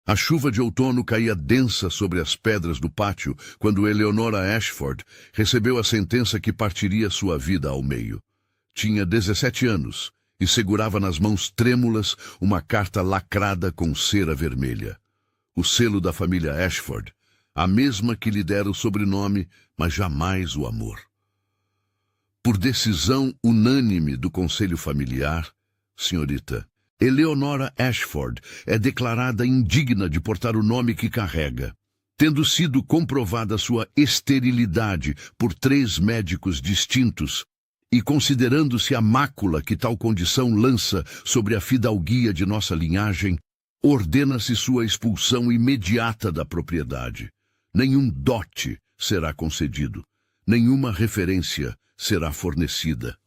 A chuva de outono caía densa sobre as pedras do pátio quando Eleonora Ashford recebeu a sentença que partiria sua vida ao meio. Tinha 17 anos e segurava nas mãos trêmulas uma carta lacrada com cera vermelha. O selo da família Ashford, a mesma que lhe dera o sobrenome, mas jamais o amor. Por decisão unânime do conselho familiar, senhorita, Eleonora Ashford é declarada indigna de portar o nome que carrega, tendo sido comprovada sua esterilidade por 3 médicos distintos e considerando-se a mácula que tal condição lança sobre a fidalguia de nossa linhagem, ordena-se sua expulsão imediata da propriedade. Nenhum dote será concedido, nenhuma referência será fornecida.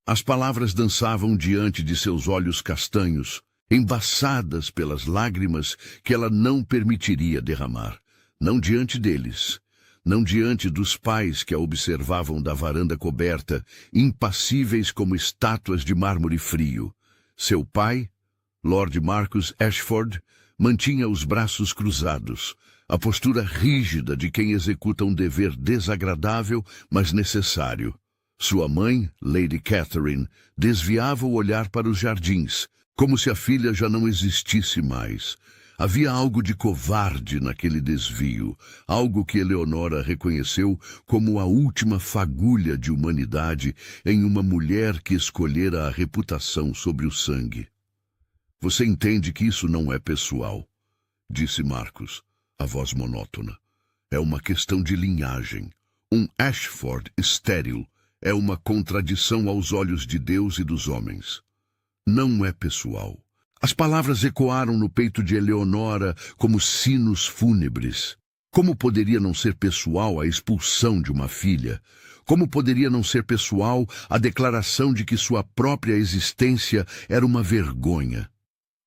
As palavras dançavam diante de seus olhos castanhos, embaçadas pelas lágrimas que ela não permitiria derramar. Não diante deles, não diante dos pais que a observavam da varanda coberta, impassíveis como estátuas de mármore frio. Seu pai, Lord Marcus Ashford, mantinha os braços cruzados, a postura rígida de quem executa um dever desagradável, mas necessário. Sua mãe, Lady Catherine, desviava o olhar para os jardins, como se a filha já não existisse mais. Havia algo de covarde naquele desvio, algo que Eleonora reconheceu como a última fagulha de humanidade em uma mulher que escolhera a reputação sobre o sangue. Você entende que isso não é pessoal, disse Marcus, a voz monótona. É uma questão de linhagem. Um Ashford estéril é uma contradição aos olhos de Deus e dos homens. Não é pessoal. As palavras ecoaram no peito de Eleonora como sinos fúnebres. Como poderia não ser pessoal a expulsão de uma filha? Como poderia não ser pessoal a declaração de que sua própria existência era uma vergonha?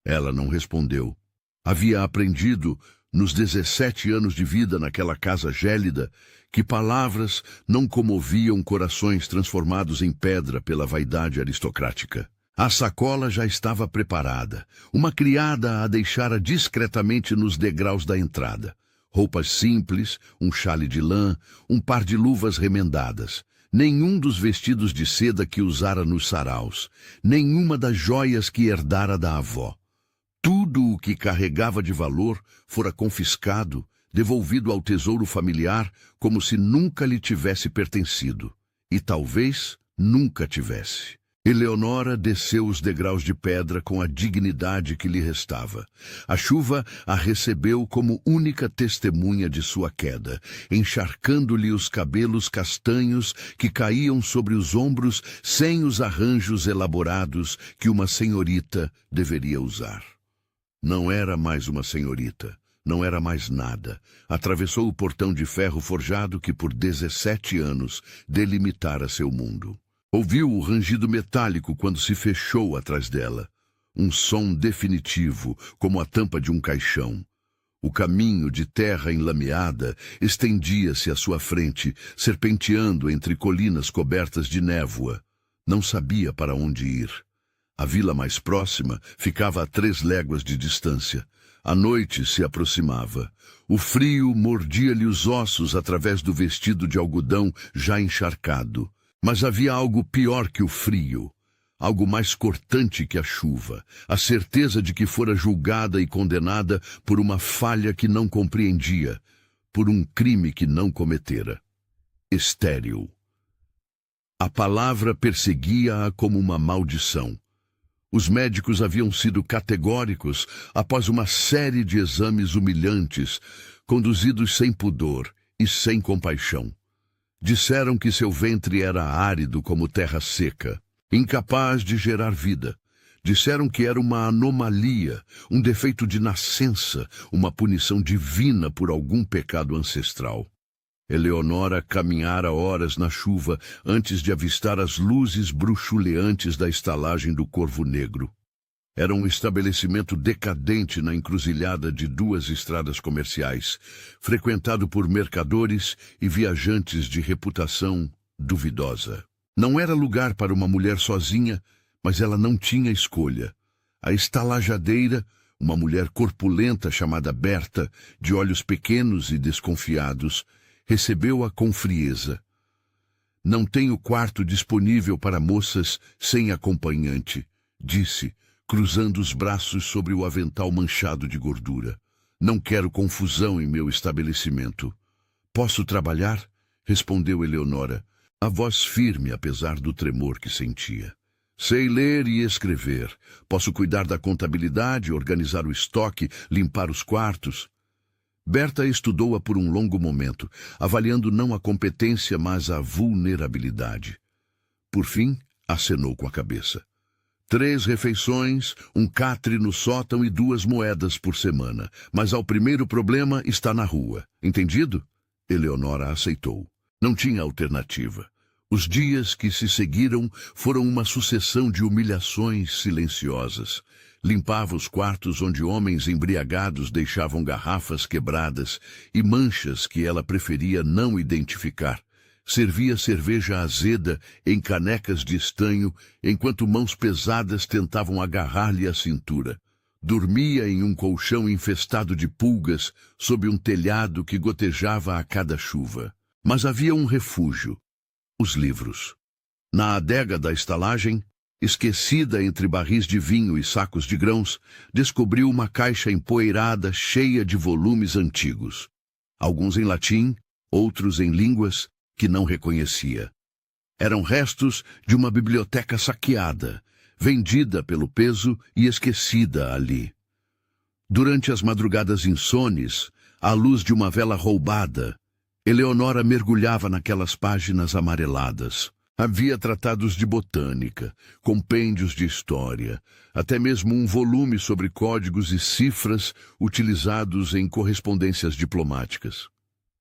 Ela não respondeu. Havia aprendido, nos 17 anos de vida naquela casa gélida, que palavras não comoviam corações transformados em pedra pela vaidade aristocrática. A sacola já estava preparada. Uma criada a deixara discretamente nos degraus da entrada. Roupas simples, um chale de lã, um par de luvas remendadas. Nenhum dos vestidos de seda que usara nos saraus. Nenhuma das joias que herdara da avó. Tudo o que carregava de valor fora confiscado, devolvido ao tesouro familiar como se nunca lhe tivesse pertencido. E talvez nunca tivesse. Eleonora desceu os degraus de pedra com a dignidade que lhe restava. A chuva a recebeu como única testemunha de sua queda, encharcando-lhe os cabelos castanhos que caíam sobre os ombros sem os arranjos elaborados que uma senhorita deveria usar. Não era mais uma senhorita. Não era mais nada. Atravessou o portão de ferro forjado que por 17 anos delimitara seu mundo. Ouviu o rangido metálico quando se fechou atrás dela. Um som definitivo, como a tampa de um caixão. O caminho de terra enlameada estendia-se à sua frente, serpenteando entre colinas cobertas de névoa. Não sabia para onde ir. A vila mais próxima ficava a 3 léguas de distância. A noite se aproximava. O frio mordia-lhe os ossos através do vestido de algodão já encharcado. Mas havia algo pior que o frio, algo mais cortante que a chuva, a certeza de que fora julgada e condenada por uma falha que não compreendia, por um crime que não cometera. Estéril. A palavra perseguia-a como uma maldição. Os médicos haviam sido categóricos após uma série de exames humilhantes, conduzidos sem pudor e sem compaixão. Disseram que seu ventre era árido como terra seca, incapaz de gerar vida. Disseram que era uma anomalia, um defeito de nascença, uma punição divina por algum pecado ancestral. Eleonora caminhara horas na chuva antes de avistar as luzes bruxuleantes da estalagem do Corvo Negro. Era um estabelecimento decadente na encruzilhada de 2 estradas comerciais, frequentado por mercadores e viajantes de reputação duvidosa. Não era lugar para uma mulher sozinha, mas ela não tinha escolha. A estalajadeira, Uma mulher corpulenta chamada Berta, de olhos pequenos e desconfiados, recebeu-a com frieza. Não tenho quarto disponível para moças sem acompanhante, disse, cruzando os braços sobre o avental manchado de gordura. Não quero confusão em meu estabelecimento. Posso trabalhar? Respondeu Eleonora, a voz firme apesar do tremor que sentia. Sei ler e escrever. Posso cuidar da contabilidade, organizar o estoque, limpar os quartos. Berta estudou-a por um longo momento, avaliando não a competência, mas a vulnerabilidade. Por fim, acenou com a cabeça. 3 refeições, um catre no sótão e 2 moedas por semana. Mas ao primeiro problema está na rua. Entendido? Eleonora aceitou. Não tinha alternativa. Os dias que se seguiram foram uma sucessão de humilhações silenciosas. Limpava os quartos onde homens embriagados deixavam garrafas quebradas e manchas que ela preferia não identificar. Servia cerveja azeda em canecas de estanho, enquanto mãos pesadas tentavam agarrar-lhe a cintura. Dormia em um colchão infestado de pulgas, sob um telhado que gotejava a cada chuva. Mas havia um refúgio: os livros. Na adega da estalagem, esquecida entre barris de vinho e sacos de grãos, descobriu uma caixa empoeirada cheia de volumes antigos. Alguns em latim, outros em línguas que não reconhecia. Eram restos de uma biblioteca saqueada, vendida pelo peso e esquecida ali. Durante as madrugadas insones, à luz de uma vela roubada, Eleonora mergulhava naquelas páginas amareladas. Havia tratados de botânica, compêndios de história, até mesmo um volume sobre códigos e cifras utilizados em correspondências diplomáticas.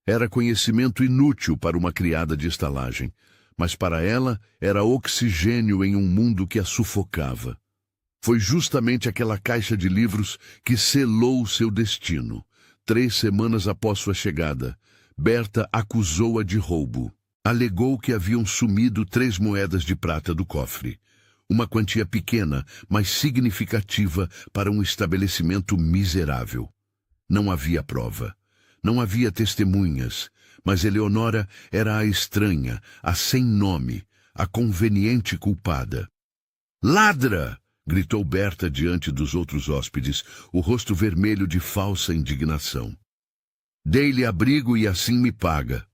Era conhecimento inútil para uma criada de estalagem, mas para ela era oxigênio em um mundo que a sufocava. Foi justamente aquela caixa de livros que selou seu destino. 3 semanas após sua chegada, Berta acusou-a de roubo. Alegou que haviam sumido 3 moedas de prata do cofre. Uma quantia pequena, mas significativa para um estabelecimento miserável. Não havia prova. Não havia testemunhas, mas Eleonora era a estranha, a sem nome, a conveniente culpada. Ladra! Gritou Berta diante dos outros hóspedes, o rosto vermelho de falsa indignação. Dei-lhe abrigo e assim me paga.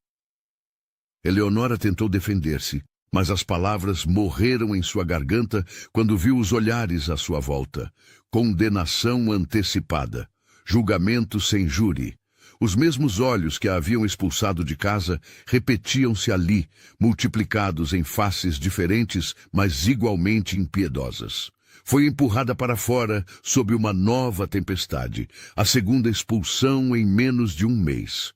Eleonora tentou defender-se, mas as palavras morreram em sua garganta quando viu os olhares à sua volta. Condenação antecipada. Julgamento sem júri. Os mesmos olhos que a haviam expulsado de casa repetiam-se ali, multiplicados em faces diferentes, mas igualmente impiedosas. Foi empurrada para fora sob uma nova tempestade, a segunda expulsão em menos de um mês.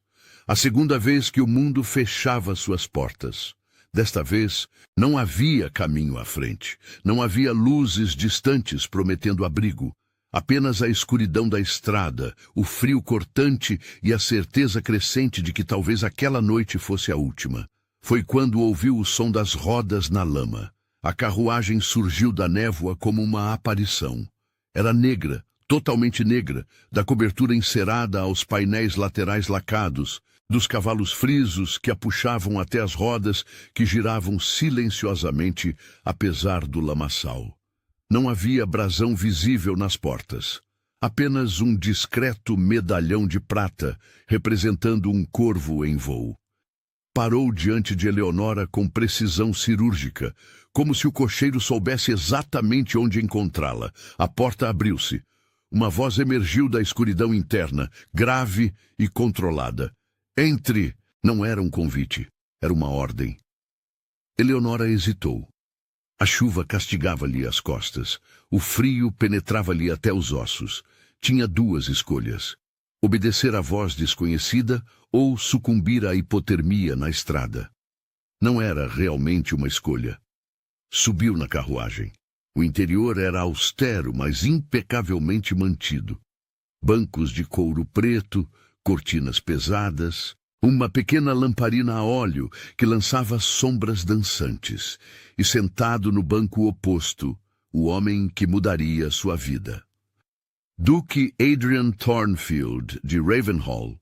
A segunda vez que o mundo fechava suas portas. Desta vez, não havia caminho à frente, não havia luzes distantes prometendo abrigo. Apenas a escuridão da estrada, o frio cortante e a certeza crescente de que talvez aquela noite fosse a última. Foi quando ouviu o som das rodas na lama. A carruagem surgiu da névoa como uma aparição. Era negra, totalmente negra, da cobertura encerada aos painéis laterais lacados, dos cavalos frisos que a puxavam até as rodas que giravam silenciosamente apesar do lamaçal. Não havia brasão visível nas portas. Apenas um discreto medalhão de prata, representando um corvo em voo. Parou diante de Eleonora com precisão cirúrgica, como se o cocheiro soubesse exatamente onde encontrá-la. A porta abriu-se. Uma voz emergiu da escuridão interna, grave e controlada. Entre! Não era um convite, era uma ordem. Eleonora hesitou. A chuva castigava-lhe as costas. O frio penetrava-lhe até os ossos. Tinha 2 escolhas: obedecer à voz desconhecida ou sucumbir à hipotermia na estrada. Não era realmente uma escolha. Subiu na carruagem. O interior era austero, mas impecavelmente mantido. Bancos de couro preto, cortinas pesadas, uma pequena lamparina a óleo que lançava sombras dançantes, e sentado no banco oposto, o homem que mudaria sua vida. Duque Adrian Thornfield, de Ravenhall,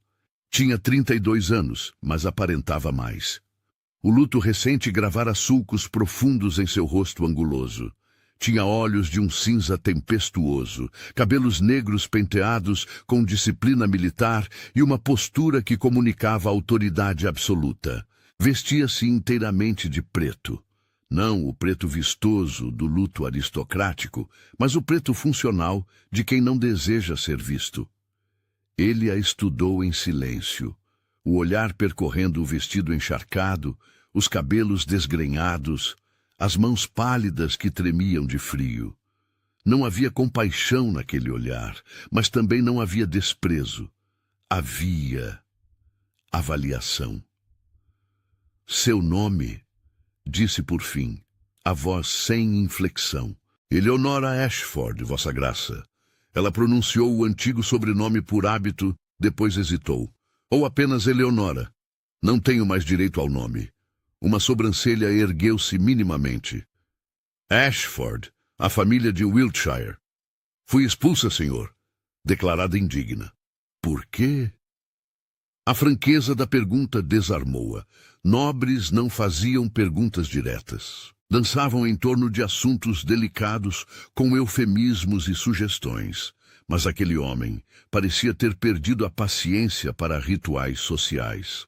tinha 32 anos, mas aparentava mais. O luto recente gravara sulcos profundos em seu rosto anguloso. Tinha olhos de um cinza tempestuoso, cabelos negros penteados com disciplina militar e uma postura que comunicava autoridade absoluta. Vestia-se inteiramente de preto. Não o preto vistoso do luto aristocrático, mas o preto funcional de quem não deseja ser visto. Ele a estudou em silêncio, o olhar percorrendo o vestido encharcado, os cabelos desgrenhados, as mãos pálidas que tremiam de frio. Não havia compaixão naquele olhar, mas também não havia desprezo. Havia avaliação. Seu nome, disse por fim, a voz sem inflexão. Eleonora Ashford, Vossa Graça. Ela pronunciou o antigo sobrenome por hábito, depois hesitou. Ou apenas Eleonora. Não tenho mais direito ao nome. Uma sobrancelha ergueu-se minimamente. Ashford, a família de Wiltshire. Fui expulsa, senhor, declarada indigna. Por quê? A franqueza da pergunta desarmou-a. Nobres não faziam perguntas diretas. Dançavam em torno de assuntos delicados com eufemismos e sugestões. Mas aquele homem parecia ter perdido a paciência para rituais sociais.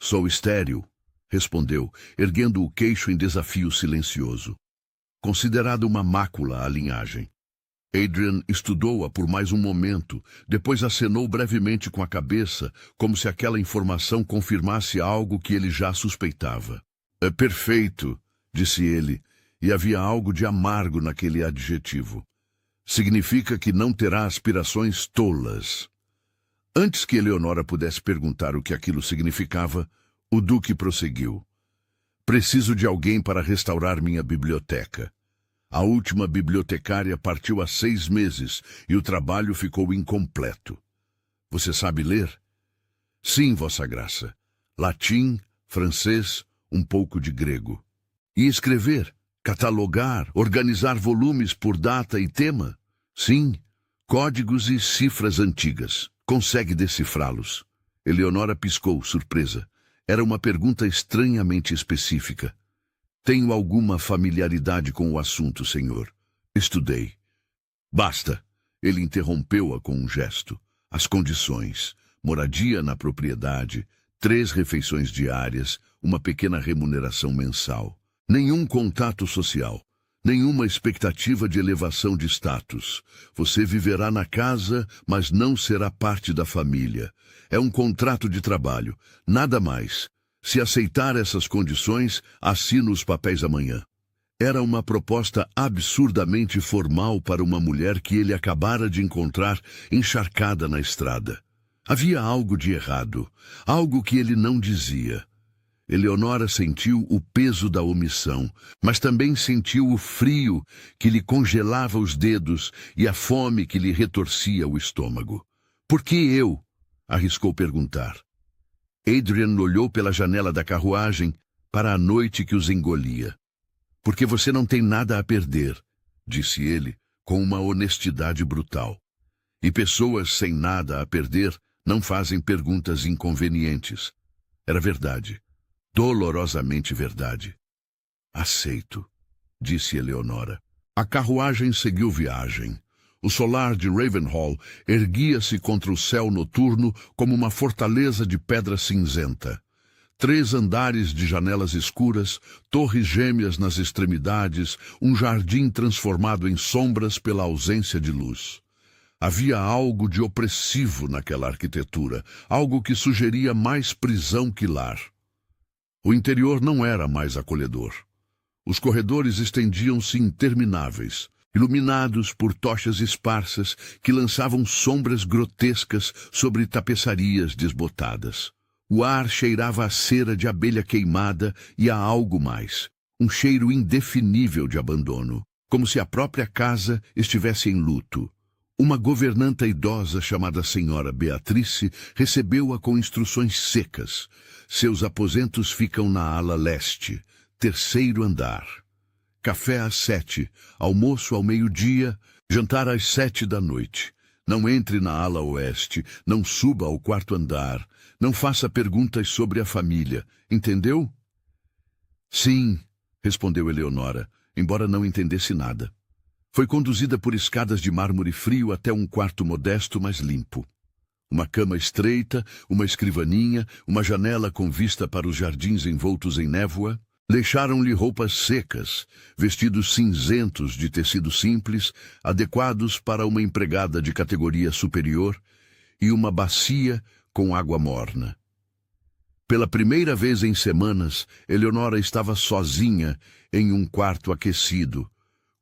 Sou estéril, respondeu, erguendo o queixo em desafio silencioso. Considerada uma mácula à linhagem. Adrian estudou-a por mais um momento, depois acenou brevemente com a cabeça, como se aquela informação confirmasse algo que ele já suspeitava. É perfeito, disse ele, e havia algo de amargo naquele adjetivo. Significa que não terá aspirações tolas. Antes que Eleonora pudesse perguntar o que aquilo significava, o duque prosseguiu. Preciso de alguém para restaurar minha biblioteca. A última bibliotecária partiu há 6 meses e o trabalho ficou incompleto. Você sabe ler? Sim, Vossa Graça. Latim, francês, um pouco de grego. E escrever, catalogar, organizar volumes por data e tema? Sim, códigos e cifras antigas. Consegue decifrá-los? Eleonora piscou, surpresa. Era uma pergunta estranhamente específica. Tenho alguma familiaridade com o assunto, senhor. Estudei. Basta. Ele interrompeu-a com um gesto. As condições. Moradia na propriedade, 3 refeições diárias, uma pequena remuneração mensal. Nenhum contato social. Nenhuma expectativa de elevação de status. Você viverá na casa, mas não será parte da família. É um contrato de trabalho. Nada mais. Se aceitar essas condições, assino os papéis amanhã. Era uma proposta absurdamente formal para uma mulher que ele acabara de encontrar encharcada na estrada. Havia algo de errado, algo que ele não dizia. Eleonora sentiu o peso da omissão, mas também sentiu o frio que lhe congelava os dedos e a fome que lhe retorcia o estômago. Por que eu? Arriscou perguntar. Adrian olhou pela janela da carruagem para a noite que os engolia. Porque você não tem nada a perder, disse ele, com uma honestidade brutal. E pessoas sem nada a perder não fazem perguntas inconvenientes. Era verdade. Dolorosamente verdade. Aceito, disse Eleonora. A carruagem seguiu viagem. O solar de Ravenhall erguia-se contra o céu noturno como uma fortaleza de pedra cinzenta. 3 andares de janelas escuras, torres gêmeas nas extremidades, um jardim transformado em sombras pela ausência de luz. Havia algo de opressivo naquela arquitetura, algo que sugeria mais prisão que lar. O interior não era mais acolhedor. Os corredores estendiam-se intermináveis, iluminados por tochas esparsas que lançavam sombras grotescas sobre tapeçarias desbotadas. O ar cheirava a cera de abelha queimada e a algo mais, um cheiro indefinível de abandono, como se a própria casa estivesse em luto. Uma governanta idosa chamada Senhora Beatrice recebeu-a com instruções secas. Seus aposentos ficam na ala leste, 3º andar. Café às 7, almoço ao meio-dia, Jantar às 7 da noite. Não entre na ala oeste, não suba ao quarto andar, não faça perguntas sobre a família, entendeu? Sim, respondeu Eleonora, embora não entendesse nada. Foi conduzida por escadas de mármore frio até um quarto modesto, mas limpo. Uma cama estreita, uma escrivaninha, uma janela com vista para os jardins envoltos em névoa. Deixaram-lhe roupas secas, vestidos cinzentos de tecido simples, adequados para uma empregada de categoria superior, e uma bacia com água morna. Pela primeira vez em semanas, Eleonora estava sozinha em um quarto aquecido,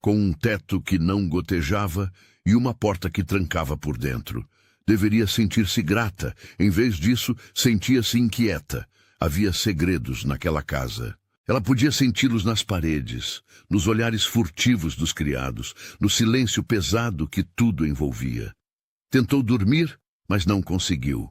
com um teto que não gotejava e uma porta que trancava por dentro. Deveria sentir-se grata, em vez disso, sentia-se inquieta. Havia segredos naquela casa. Ela podia senti-los nas paredes, nos olhares furtivos dos criados, no silêncio pesado que tudo envolvia. Tentou dormir, mas não conseguiu.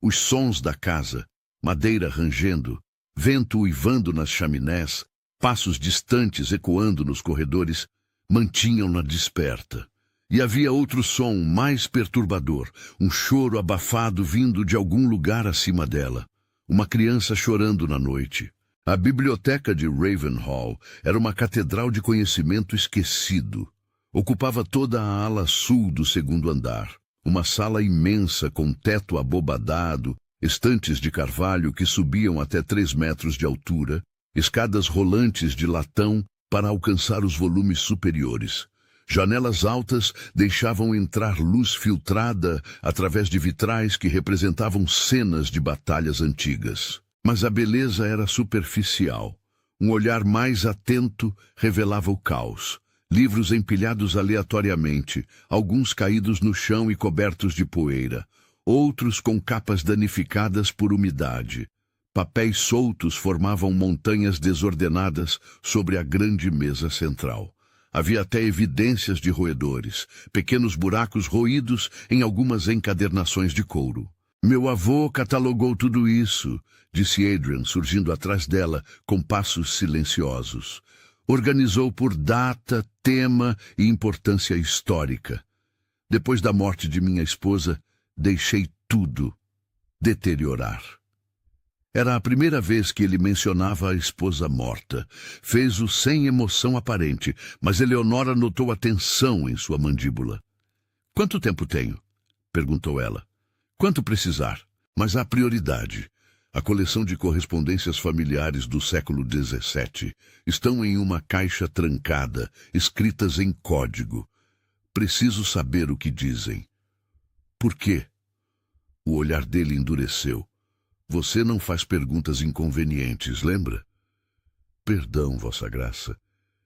Os sons da casa, madeira rangendo, vento uivando nas chaminés, passos distantes ecoando nos corredores, mantinham-na desperta. E havia outro som mais perturbador, um choro abafado vindo de algum lugar acima dela. Uma criança chorando na noite. A biblioteca de Ravenhall era uma catedral de conhecimento esquecido. Ocupava toda a ala sul do segundo andar. Uma sala imensa com teto abobadado, estantes de carvalho que subiam até 3 metros de altura, escadas rolantes de latão para alcançar os volumes superiores. Janelas altas deixavam entrar luz filtrada através de vitrais que representavam cenas de batalhas antigas. Mas a beleza era superficial. Um olhar mais atento revelava o caos. Livros empilhados aleatoriamente, alguns caídos no chão e cobertos de poeira, outros com capas danificadas por umidade. Papéis soltos formavam montanhas desordenadas sobre a grande mesa central. Havia até evidências de roedores, pequenos buracos roídos em algumas encadernações de couro. Meu avô catalogou tudo isso, disse Adrian, surgindo atrás dela com passos silenciosos. Organizou por data, tema e importância histórica. Depois da morte de minha esposa, deixei tudo deteriorar. Era a primeira vez que ele mencionava a esposa morta. Fez-o sem emoção aparente, mas Eleonora notou a tensão em sua mandíbula. Quanto tempo tenho? Perguntou ela. Quanto precisar? Mas há prioridade. A coleção de correspondências familiares do século XVII estão em uma caixa trancada, escritas em código. Preciso saber o que dizem. Por quê? O olhar dele endureceu. Você não faz perguntas inconvenientes, lembra? Perdão, Vossa Graça.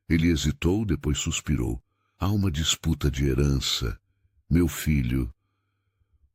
Ele hesitou, depois suspirou. Há uma disputa de herança. Meu filho,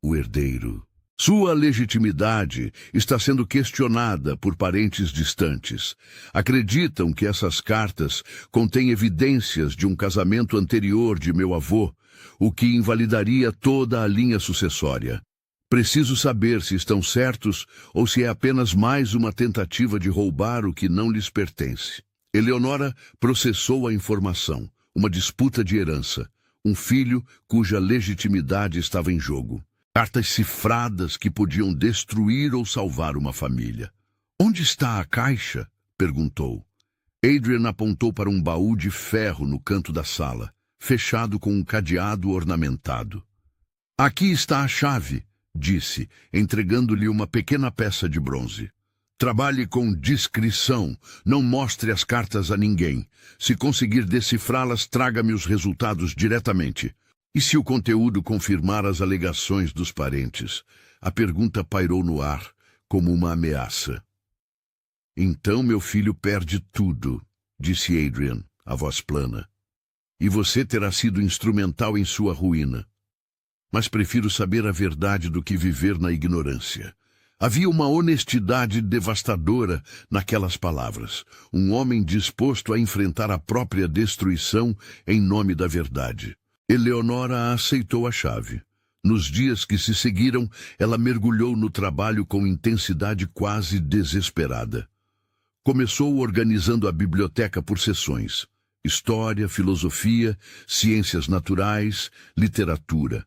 o herdeiro. Sua legitimidade está sendo questionada por parentes distantes. Acreditam que essas cartas contêm evidências de um casamento anterior de meu avô, o que invalidaria toda a linha sucessória. Preciso saber se estão certos ou se é apenas mais uma tentativa de roubar o que não lhes pertence. Eleonora processou a informação. Uma disputa de herança. Um filho cuja legitimidade estava em jogo. Cartas cifradas que podiam destruir ou salvar uma família. Onde está a caixa? Perguntou. Adrian apontou para um baú de ferro no canto da sala, fechado com um cadeado ornamentado. Aqui está a chave, disse, entregando-lhe uma pequena peça de bronze. Trabalhe com discrição, não mostre as cartas a ninguém. Se conseguir decifrá-las, traga-me os resultados diretamente. E se o conteúdo confirmar as alegações dos parentes? A pergunta pairou no ar, como uma ameaça. Então meu filho perde tudo, disse Adrian, a voz plana. E você terá sido instrumental em sua ruína. Mas prefiro saber a verdade do que viver na ignorância. Havia uma honestidade devastadora naquelas palavras. Um homem disposto a enfrentar a própria destruição em nome da verdade. Eleonora aceitou a chave. Nos dias que se seguiram, ela mergulhou no trabalho com intensidade quase desesperada. Começou organizando a biblioteca por seções. história, filosofia, ciências naturais, literatura.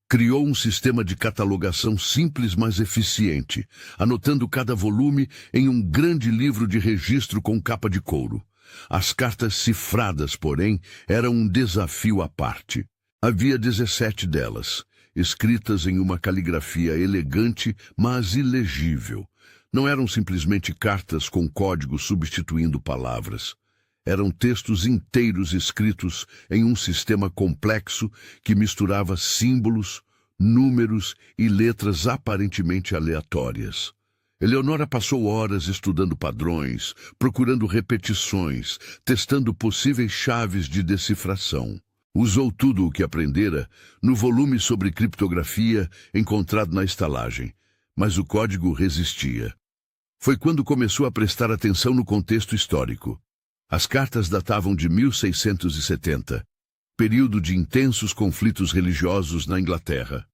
Criou um sistema de catalogação simples, mas eficiente, anotando cada volume em um grande livro de registro com capa de couro. As cartas cifradas, porém, eram um desafio à parte. Havia 17 delas, escritas em uma caligrafia elegante, mas ilegível. Não eram simplesmente cartas com código substituindo palavras. Eram textos inteiros escritos em um sistema complexo que misturava símbolos, números e letras aparentemente aleatórias. Eleonora passou horas estudando padrões, procurando repetições, testando possíveis chaves de decifração. Usou tudo o que aprendera no volume sobre criptografia encontrado na estalagem, mas o código resistia. Foi quando começou a prestar atenção no contexto histórico. As cartas datavam de 1670, período de intensos conflitos religiosos na Inglaterra.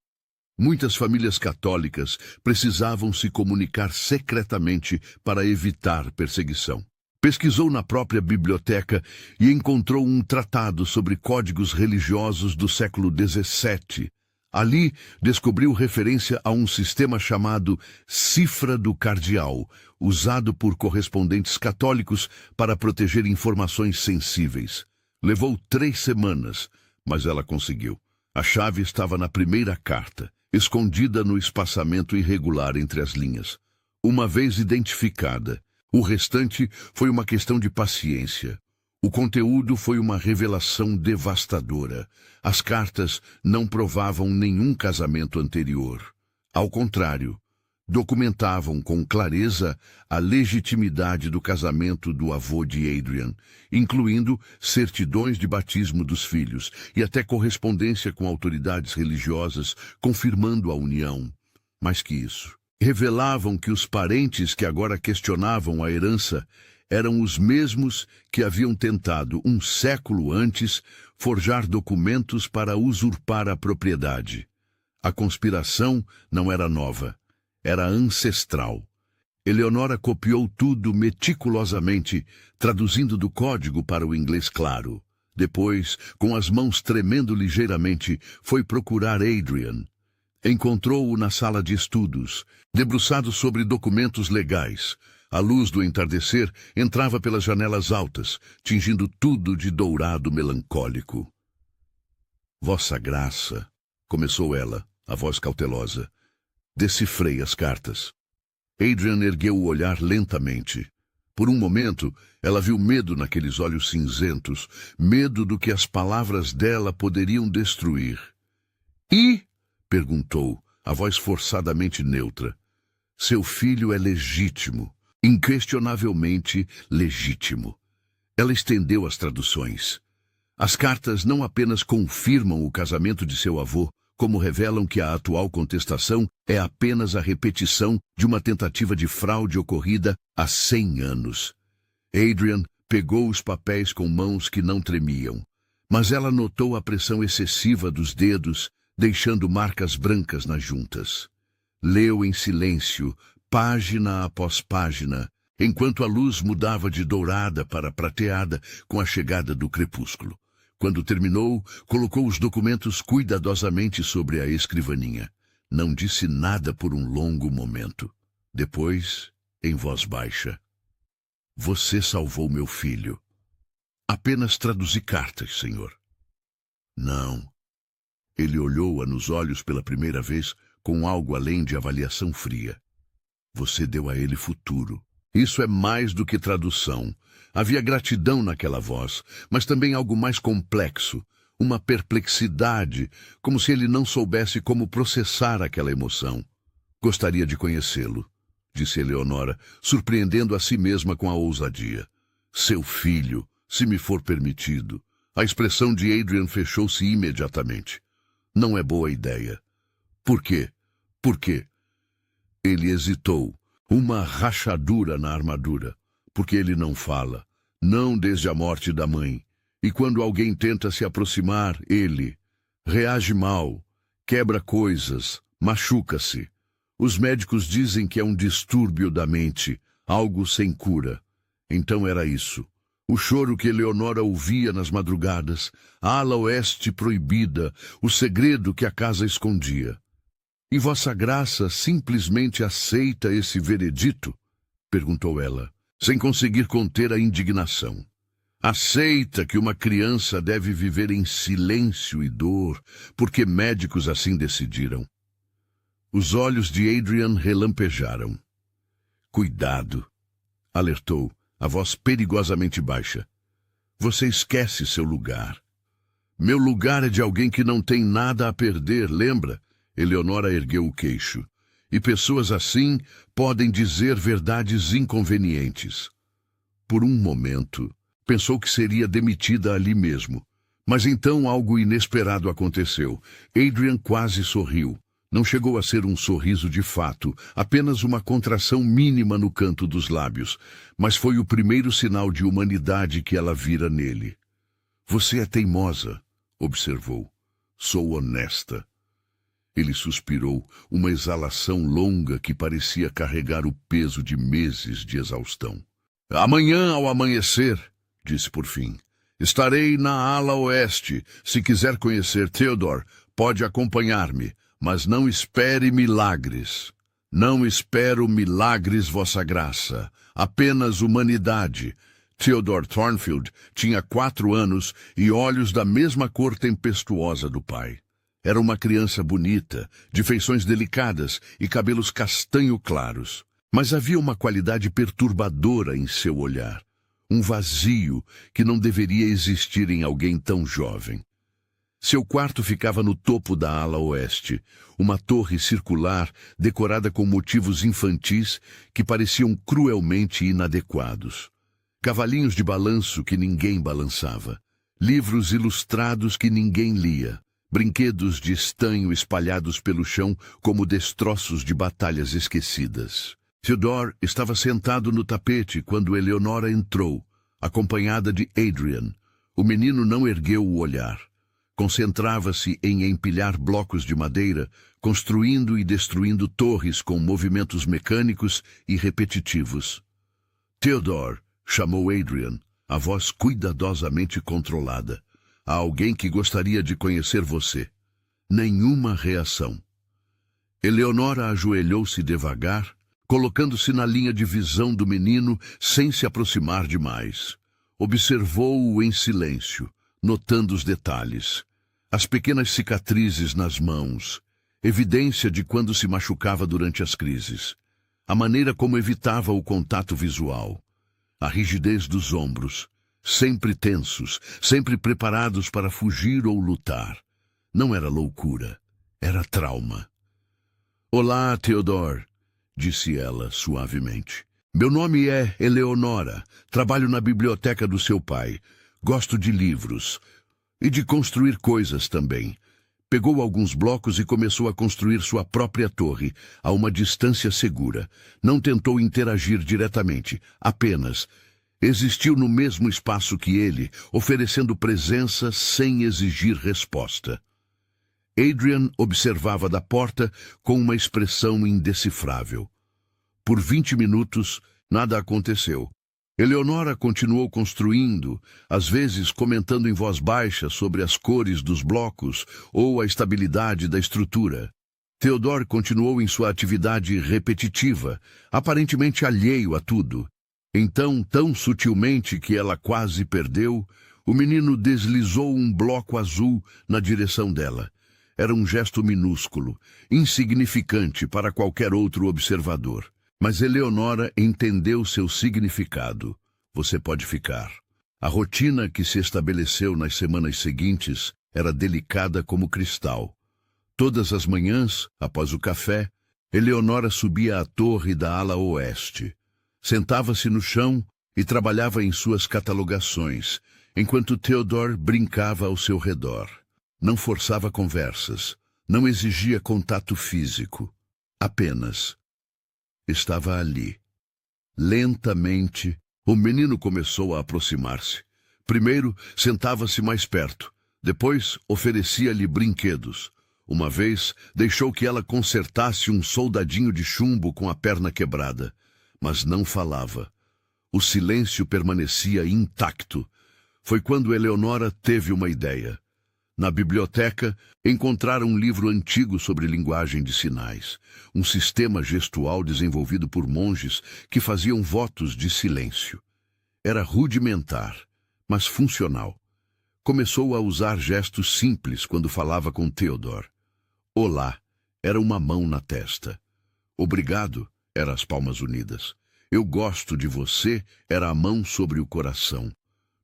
Muitas famílias católicas precisavam se comunicar secretamente para evitar perseguição. Pesquisou na própria biblioteca e encontrou um tratado sobre códigos religiosos do século XVII. Ali, descobriu referência a um sistema chamado Cifra do Cardeal, usado por correspondentes católicos para proteger informações sensíveis. Levou 3 semanas, mas ela conseguiu. A chave estava na primeira carta, escondida no espaçamento irregular entre as linhas. Uma vez identificada, o restante foi uma questão de paciência. O conteúdo foi uma revelação devastadora. As cartas não provavam nenhum casamento anterior. Ao contrário, documentavam com clareza a legitimidade do casamento do avô de Adrian, incluindo certidões de batismo dos filhos e até correspondência com autoridades religiosas confirmando a união. Mais que isso, revelavam que os parentes que agora questionavam a herança eram os mesmos que haviam tentado, um século antes, forjar documentos para usurpar a propriedade. A conspiração não era nova, era ancestral. Eleonora copiou tudo meticulosamente, traduzindo do código para o inglês claro. Depois, com as mãos tremendo ligeiramente, foi procurar Adrian. Encontrou-o na sala de estudos, debruçado sobre documentos legais. A luz do entardecer entrava pelas janelas altas, tingindo tudo de dourado melancólico. Vossa Graça, começou ela, a voz cautelosa. Decifrei as cartas. Adrian ergueu o olhar lentamente. Por um momento, ela viu medo naqueles olhos cinzentos, medo do que as palavras dela poderiam destruir. E? Perguntou, a voz forçadamente neutra. Seu filho é legítimo. Inquestionavelmente legítimo. Ela estendeu as traduções. As cartas não apenas confirmam o casamento de seu avô, como revelam que a atual contestação é apenas a repetição de uma tentativa de fraude ocorrida há 100 anos. Adrian pegou os papéis com mãos que não tremiam, mas ela notou a pressão excessiva dos dedos, deixando marcas brancas nas juntas. Leu em silêncio, página após página, enquanto a luz mudava de dourada para prateada com a chegada do crepúsculo. Quando terminou, colocou os documentos cuidadosamente sobre a escrivaninha. Não disse nada por um longo momento. Depois, em voz baixa, Você salvou meu filho. Apenas traduzi cartas, senhor. Não. Ele olhou-a nos olhos pela primeira vez com algo além de avaliação fria. Você deu a ele futuro. Isso é mais do que tradução. Havia gratidão naquela voz, mas também algo mais complexo, uma perplexidade, como se ele não soubesse como processar aquela emoção. Gostaria de conhecê-lo, disse Eleonora, surpreendendo a si mesma com a ousadia. Seu filho, se me for permitido. A expressão de Adrian fechou-se imediatamente. Não é boa ideia. Por quê? Por quê? Ele hesitou. Uma rachadura na armadura. Porque ele não fala. Não desde a morte da mãe. E quando alguém tenta se aproximar, ele reage mal, quebra coisas, machuca-se. Os médicos dizem que é um distúrbio da mente, algo sem cura. Então era isso. O choro que Eleonora ouvia nas madrugadas, a ala oeste proibida, o segredo que a casa escondia. E Vossa Graça simplesmente aceita esse veredito? Perguntou ela, sem conseguir conter a indignação. Aceita que uma criança deve viver em silêncio e dor, porque médicos assim decidiram. Os olhos de Adrian relampejaram. Cuidado, alertou, a voz perigosamente baixa. Você esquece seu lugar. Meu lugar é de alguém que não tem nada a perder, lembra? Eleonora ergueu o queixo. E pessoas assim podem dizer verdades inconvenientes. Por um momento, pensou que seria demitida ali mesmo. Mas então algo inesperado aconteceu. Adrian quase sorriu. Não chegou a ser um sorriso de fato, apenas uma contração mínima no canto dos lábios, mas foi o primeiro sinal de humanidade que ela vira nele. Você é teimosa, observou. Sou honesta. Ele suspirou, uma exalação longa que parecia carregar o peso de meses de exaustão. Amanhã ao amanhecer, disse por fim, estarei na ala oeste. Se quiser conhecer Theodore, pode acompanhar-me. Mas não espere milagres. Não espero milagres, Vossa Graça. Apenas humanidade. Theodore Thornfield tinha 4 anos e olhos da mesma cor tempestuosa do pai. Era uma criança bonita, de feições delicadas e cabelos castanho claros. Mas havia uma qualidade perturbadora em seu olhar. Um vazio que não deveria existir em alguém tão jovem. Seu quarto ficava no topo da ala oeste, uma torre circular decorada com motivos infantis que pareciam cruelmente inadequados. Cavalinhos de balanço que ninguém balançava, livros ilustrados que ninguém lia, brinquedos de estanho espalhados pelo chão como destroços de batalhas esquecidas. Theodore estava sentado no tapete quando Eleonora entrou, acompanhada de Adrian. O menino não ergueu o olhar. Concentrava-se em empilhar blocos de madeira, construindo e destruindo torres com movimentos mecânicos e repetitivos. Theodore, chamou Adrian, a voz cuidadosamente controlada. Há alguém que gostaria de conhecer você. Nenhuma reação. Eleonora ajoelhou-se devagar, colocando-se na linha de visão do menino sem se aproximar demais. Observou-o em silêncio, notando os detalhes. As pequenas cicatrizes nas mãos, evidência de quando se machucava durante as crises. A maneira como evitava o contato visual. A rigidez dos ombros, sempre tensos, sempre preparados para fugir ou lutar. Não era loucura, era trauma. Olá, Theodore, disse ela suavemente. Meu nome é Eleonora. Trabalho na biblioteca do seu pai. Gosto de livros. E de construir coisas também. Pegou alguns blocos e começou a construir sua própria torre, a uma distância segura. Não tentou interagir diretamente, apenas existiu no mesmo espaço que ele, oferecendo presença sem exigir resposta. Adrian observava da porta com uma expressão indecifrável. Por 20 minutos, nada aconteceu. Eleonora continuou construindo, às vezes comentando em voz baixa sobre as cores dos blocos ou a estabilidade da estrutura. Theodore continuou em sua atividade repetitiva, aparentemente alheio a tudo. Então, tão sutilmente que ela quase perdeu, o menino deslizou um bloco azul na direção dela. Era um gesto minúsculo, insignificante para qualquer outro observador. Mas Eleonora entendeu seu significado. Você pode ficar. A rotina que se estabeleceu nas semanas seguintes era delicada como cristal. Todas as manhãs, após o café, Eleonora subia à torre da ala oeste. Sentava-se no chão e trabalhava em suas catalogações, enquanto Theodore brincava ao seu redor. Não forçava conversas, não exigia contato físico. Apenas estava ali. Lentamente, o menino começou a aproximar-se. Primeiro, sentava-se mais perto. Depois, oferecia-lhe brinquedos. Uma vez, deixou que ela consertasse um soldadinho de chumbo com a perna quebrada. Mas não falava. O silêncio permanecia intacto. Foi quando Eleonora teve uma ideia. Na biblioteca, encontraram um livro antigo sobre linguagem de sinais, um sistema gestual desenvolvido por monges que faziam votos de silêncio. Era rudimentar, mas funcional. Começou a usar gestos simples quando falava com Theodore. Olá era uma mão na testa. Obrigado era as palmas unidas. Eu gosto de você era a mão sobre o coração.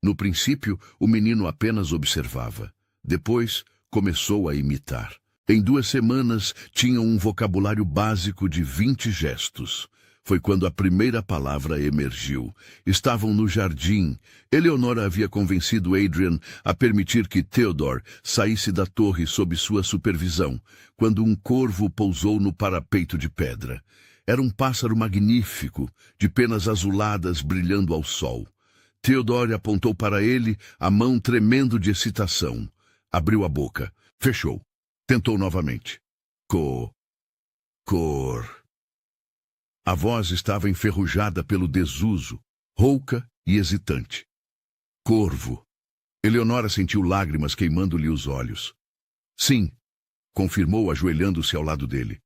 No princípio, o menino apenas observava. Depois, começou a imitar. Em 2 semanas, tinham um vocabulário básico de 20 gestos. Foi quando a primeira palavra emergiu. Estavam no jardim. Eleonora havia convencido Adrian a permitir que Theodore saísse da torre sob sua supervisão, quando um corvo pousou no parapeito de pedra. Era um pássaro magnífico, de penas azuladas brilhando ao sol. Theodore apontou para ele, a mão tremendo de excitação. Abriu a boca. Fechou. Tentou novamente. Cor. A voz estava enferrujada pelo desuso, rouca e hesitante. Corvo. Eleonora sentiu lágrimas queimando-lhe os olhos. Sim, confirmou ajoelhando-se ao lado dele.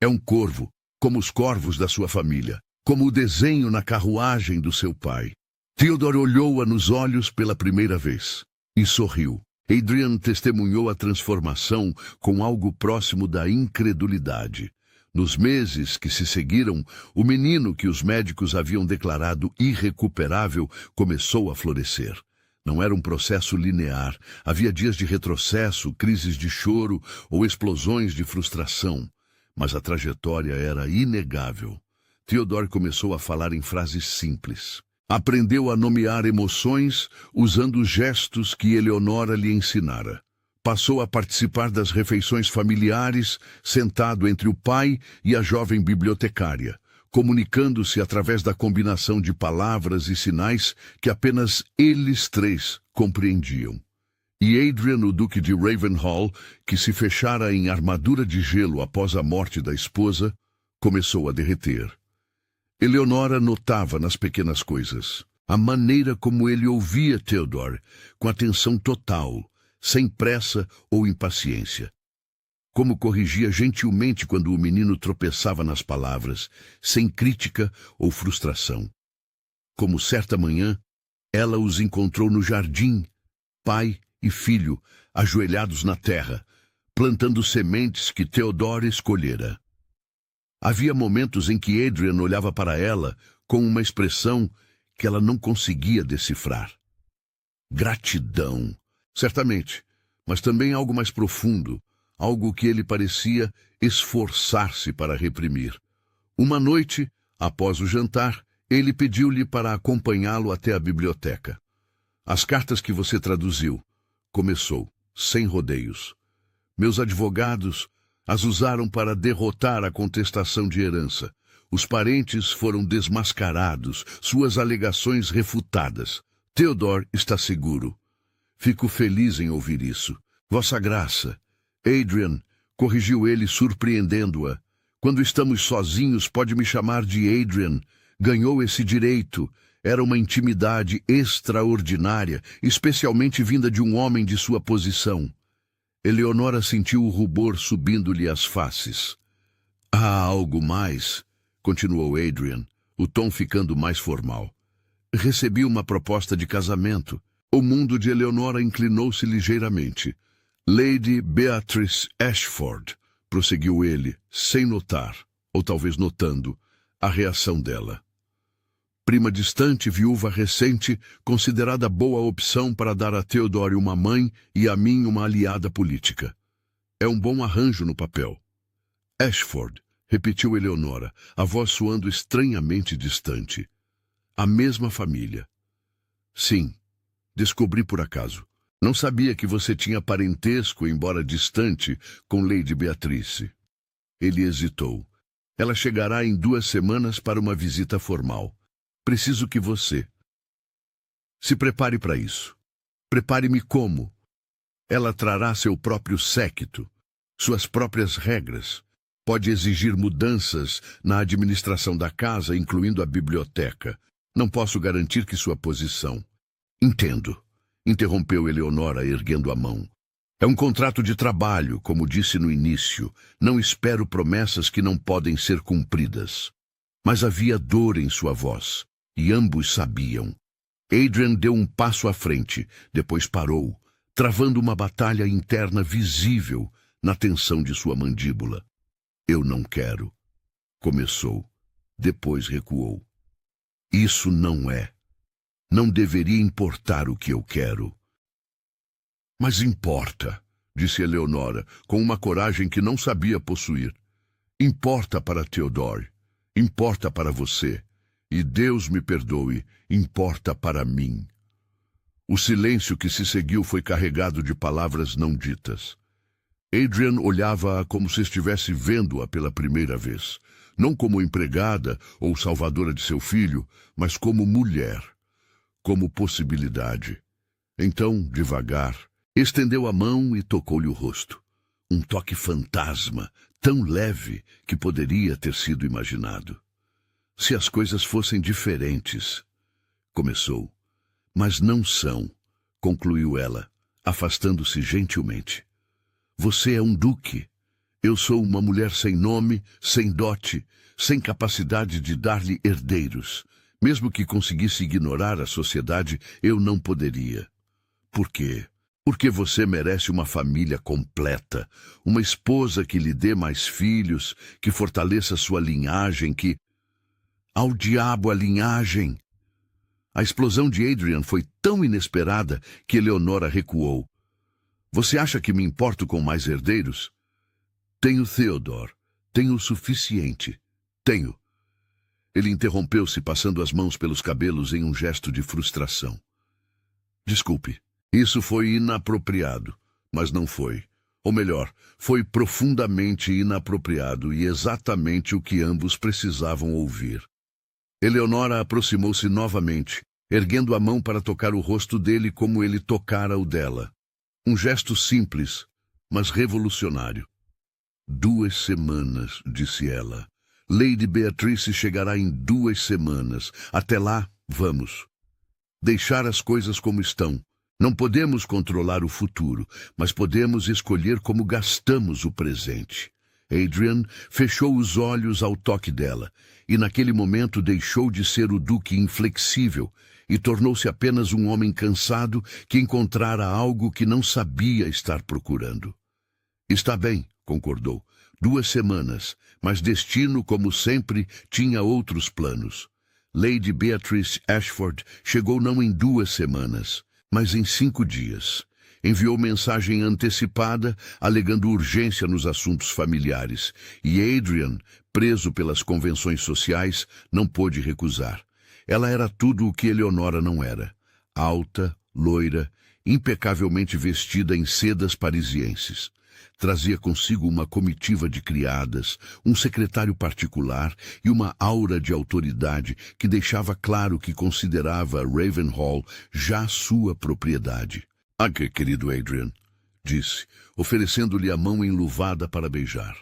É um corvo, como os corvos da sua família, como o desenho na carruagem do seu pai. Theodore olhou-a nos olhos pela primeira vez e sorriu. Adrian testemunhou a transformação com algo próximo da incredulidade. Nos meses que se seguiram, o menino que os médicos haviam declarado irrecuperável começou a florescer. Não era um processo linear. Havia dias de retrocesso, crises de choro ou explosões de frustração. Mas a trajetória era inegável. Theodore começou a falar em frases simples. Aprendeu a nomear emoções usando gestos que Eleonora lhe ensinara. Passou a participar das refeições familiares, sentado entre o pai e a jovem bibliotecária, comunicando-se através da combinação de palavras e sinais que apenas eles 3 compreendiam. E Adrian, o duque de Ravenhall, que se fechara em armadura de gelo após a morte da esposa, começou a derreter. Eleonora notava nas pequenas coisas a maneira como ele ouvia Theodore, com atenção total, sem pressa ou impaciência. Como corrigia gentilmente quando o menino tropeçava nas palavras, sem crítica ou frustração. Como certa manhã, ela os encontrou no jardim, pai e filho, ajoelhados na terra, plantando sementes que Theodore escolhera. Havia momentos em que Adrian olhava para ela com uma expressão que ela não conseguia decifrar. Gratidão, certamente, mas também algo mais profundo, algo que ele parecia esforçar-se para reprimir. Uma noite, após o jantar, ele pediu-lhe para acompanhá-lo até a biblioteca. As cartas que você traduziu, começou, sem rodeios. Meus advogados as usaram para derrotar a contestação de herança. Os parentes foram desmascarados, suas alegações refutadas. Theodore está seguro. Fico feliz em ouvir isso. Vossa Graça. Adrian, corrigiu ele, surpreendendo-a. Quando estamos sozinhos, pode me chamar de Adrian. Ganhou esse direito. Era uma intimidade extraordinária, especialmente vinda de um homem de sua posição. Eleonora sentiu o rubor subindo-lhe às faces. Há algo mais, continuou Adrian, o tom ficando mais formal. Recebi uma proposta de casamento. O mundo de Eleonora inclinou-se ligeiramente. Lady Beatrice Ashford, prosseguiu ele, sem notar, ou talvez notando, a reação dela. Prima distante, viúva recente, considerada boa opção para dar a Theodore uma mãe e a mim uma aliada política. É um bom arranjo no papel. Ashford, repetiu Eleonora, a voz soando estranhamente distante. A mesma família. Sim, descobri por acaso. Não sabia que você tinha parentesco, embora distante, com Lady Beatrice. Ele hesitou. Ela chegará em 2 semanas para uma visita formal. Preciso que você se prepare para isso. Prepare-me como? Ela trará seu próprio séquito, suas próprias regras. Pode exigir mudanças na administração da casa, incluindo a biblioteca. Não posso garantir que sua posição... Entendo, interrompeu Eleonora, erguendo a mão. É um contrato de trabalho, como disse no início. Não espero promessas que não podem ser cumpridas. Mas havia dor em sua voz, e ambos sabiam. Adrian deu um passo à frente, depois parou, travando uma batalha interna visível na tensão de sua mandíbula. Eu não quero. Começou, depois recuou. Isso não é. Não deveria importar o que eu quero. Mas importa, disse Eleonora, com uma coragem que não sabia possuir. Importa para Theodore. Importa para você. E Deus me perdoe, importa para mim. O silêncio que se seguiu foi carregado de palavras não ditas. Adrian olhava-a como se estivesse vendo-a pela primeira vez. Não como empregada ou salvadora de seu filho, mas como mulher. Como possibilidade. Então, devagar, estendeu a mão e tocou-lhe o rosto. Um toque fantasma, tão leve que poderia ter sido imaginado. Se as coisas fossem diferentes, começou. Mas não são, concluiu ela, afastando-se gentilmente. Você é um duque. Eu sou uma mulher sem nome, sem dote, sem capacidade de dar-lhe herdeiros. Mesmo que conseguisse ignorar a sociedade, eu não poderia. Por quê? Porque você merece uma família completa, uma esposa que lhe dê mais filhos, que fortaleça sua linhagem, que... Ao diabo a linhagem! A explosão de Adrian foi tão inesperada que Eleonora recuou. Você acha que me importo com mais herdeiros? Tenho Theodore. Tenho o suficiente. Tenho. Ele interrompeu-se, passando as mãos pelos cabelos em um gesto de frustração. Desculpe. Isso foi inapropriado, mas não foi. Ou melhor, foi profundamente inapropriado e exatamente o que ambos precisavam ouvir. Eleonora aproximou-se novamente, erguendo a mão para tocar o rosto dele como ele tocara o dela. Um gesto simples, mas revolucionário. 2 semanas, disse ela. Lady Beatrice chegará em 2 semanas. Até lá, vamos. Deixar as coisas como estão. Não podemos controlar o futuro, mas podemos escolher como gastamos o presente. Adrian fechou os olhos ao toque dela, e naquele momento deixou de ser o duque inflexível e tornou-se apenas um homem cansado que encontrara algo que não sabia estar procurando. Está bem, concordou. 2 semanas, mas destino, como sempre, tinha outros planos. Lady Beatrice Ashford chegou não em 2 semanas, mas em 5 dias. Enviou mensagem antecipada, alegando urgência nos assuntos familiares, e Adrian, preso pelas convenções sociais, não pôde recusar. Ela era tudo o que Eleonora não era. Alta, loira, impecavelmente vestida em sedas parisienses. Trazia consigo uma comitiva de criadas, um secretário particular e uma aura de autoridade que deixava claro que considerava Ravenhall já sua propriedade. Ah, querido Adrian, disse, oferecendo-lhe a mão enluvada para beijar.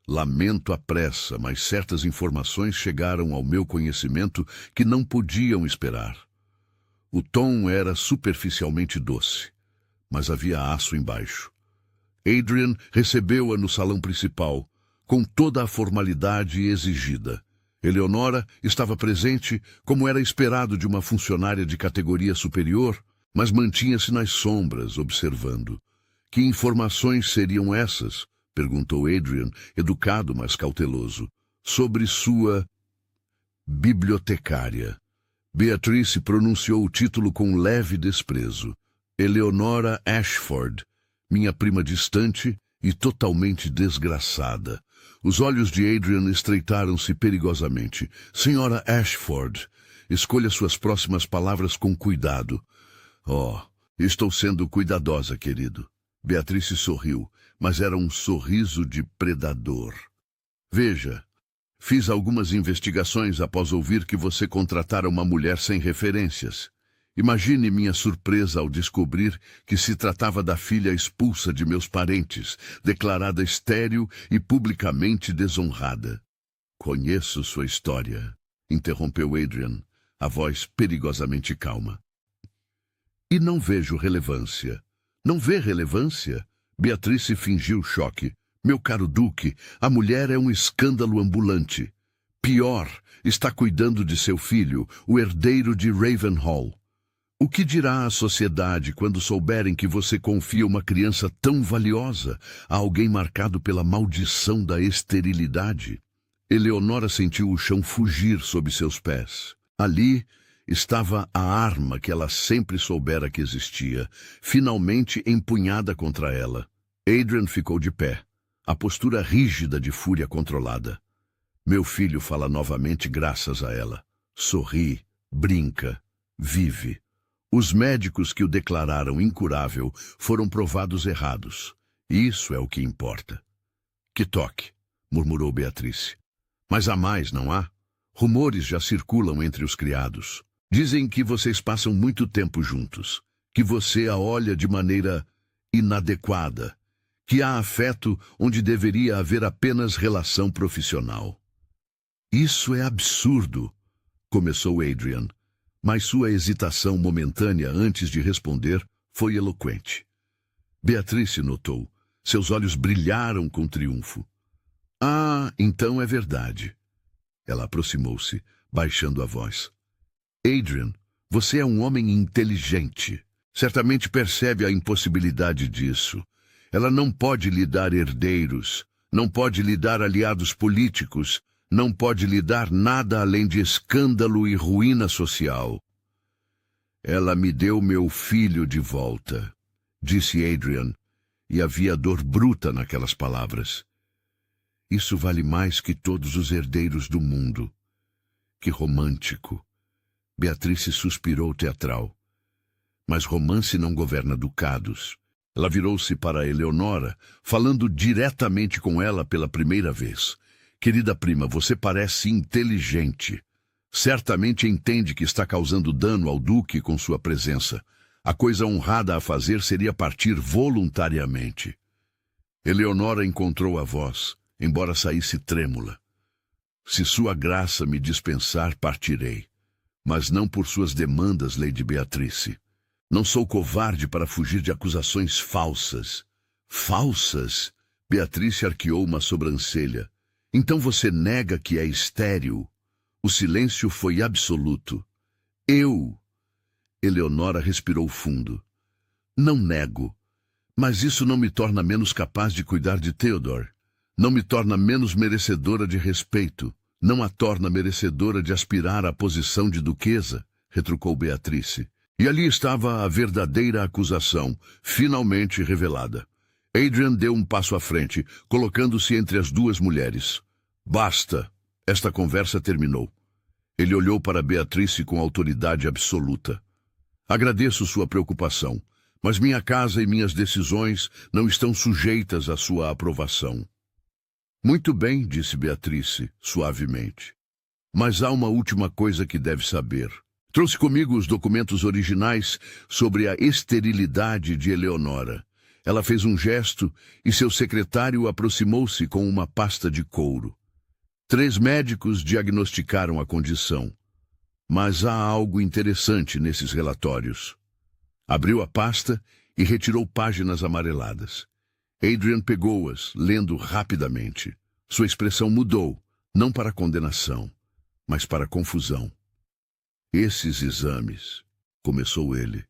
Lamento a pressa, mas certas informações chegaram ao meu conhecimento que não podiam esperar. O tom era superficialmente doce, mas havia aço embaixo. Adrian recebeu-a no salão principal, com toda a formalidade exigida. Eleonora estava presente, como era esperado de uma funcionária de categoria superior, mas mantinha-se nas sombras, observando. Que informações seriam essas? Perguntou Adrian, educado, mas cauteloso. Sobre sua bibliotecária. Beatrice pronunciou o título com leve desprezo. Eleonora Ashford, minha prima distante e totalmente desgraçada. Os olhos de Adrian estreitaram-se perigosamente. Senhora Ashford, escolha suas próximas palavras com cuidado. Oh, estou sendo cuidadosa, querido. Beatrice sorriu, mas era um sorriso de predador. Veja, fiz algumas investigações após ouvir que você contratara uma mulher sem referências. Imagine minha surpresa ao descobrir que se tratava da filha expulsa de meus parentes, declarada estéril e publicamente desonrada. Conheço sua história, interrompeu Adrian. a voz perigosamente calma. E não vejo relevância. Não vê relevância? Beatrice fingiu choque. Meu caro Duque, a mulher é um escândalo ambulante. Pior, está cuidando de seu filho, o herdeiro de Ravenhall. O que dirá a sociedade quando souberem que você confia uma criança tão valiosa a alguém marcado pela maldição da esterilidade? Eleonora sentiu o chão fugir sob seus pés. Ali estava a arma que ela sempre soubera que existia, finalmente empunhada contra ela. Adrian ficou de pé, a postura rígida de fúria controlada. Meu filho fala novamente graças a ela. Sorri, brinca, vive. Os médicos que o declararam incurável foram provados errados. Isso é o que importa. Que toque, murmurou Beatrice. Mas há mais, não há? Rumores já circulam entre os criados. Dizem que vocês passam muito tempo juntos, que você a olha de maneira inadequada, que há afeto onde deveria haver apenas relação profissional. Isso é absurdo, começou Adrian, mas sua hesitação momentânea antes de responder foi eloquente. Beatrice notou. Seus olhos brilharam com triunfo. Ah, então é verdade. Ela aproximou-se, baixando a voz. Adrian, você é um homem inteligente. Certamente percebe a impossibilidade disso. Ela não pode lhe dar herdeiros, não pode lhe dar aliados políticos, não pode lhe dar nada além de escândalo e ruína social. Ela me deu meu filho de volta, disse Adrian, e havia dor bruta naquelas palavras. Isso vale mais que todos os herdeiros do mundo. Que romântico. Beatrice suspirou teatral. Mas romance não governa ducados. Ela virou-se para Eleonora, falando diretamente com ela pela primeira vez. Querida prima, você parece inteligente. Certamente entende que está causando dano ao duque com sua presença. A coisa honrada a fazer seria partir voluntariamente. Eleonora encontrou a voz, embora saísse trêmula. Se sua graça me dispensar, partirei. Mas não por suas demandas, Lady Beatrice. Não sou covarde para fugir de acusações falsas. Falsas? Beatrice arqueou uma sobrancelha. Então você nega que é estéril? O silêncio foi absoluto. Eu... Eleonora respirou fundo. Não nego, mas isso não me torna menos capaz de cuidar de Theodore. Não me torna menos merecedora de respeito. Não a torna merecedora de aspirar à posição de duquesa, retrucou Beatrice. E ali estava a verdadeira acusação, finalmente revelada. Adrian deu um passo à frente, colocando-se entre as duas mulheres. Basta! Esta conversa terminou. Ele olhou para Beatrice com autoridade absoluta. Agradeço sua preocupação, mas minha casa e minhas decisões não estão sujeitas à sua aprovação. Muito bem, disse Beatrice, suavemente. Mas há uma última coisa que deve saber. Trouxe comigo os documentos originais sobre a esterilidade de Eleonora. Ela fez um gesto e seu secretário aproximou-se com uma pasta de couro. 3 médicos diagnosticaram a condição. Mas há algo interessante nesses relatórios. Abriu a pasta e retirou páginas amareladas. Adrian pegou-as, lendo rapidamente. Sua expressão mudou, não para condenação, mas para confusão. Esses exames, começou ele,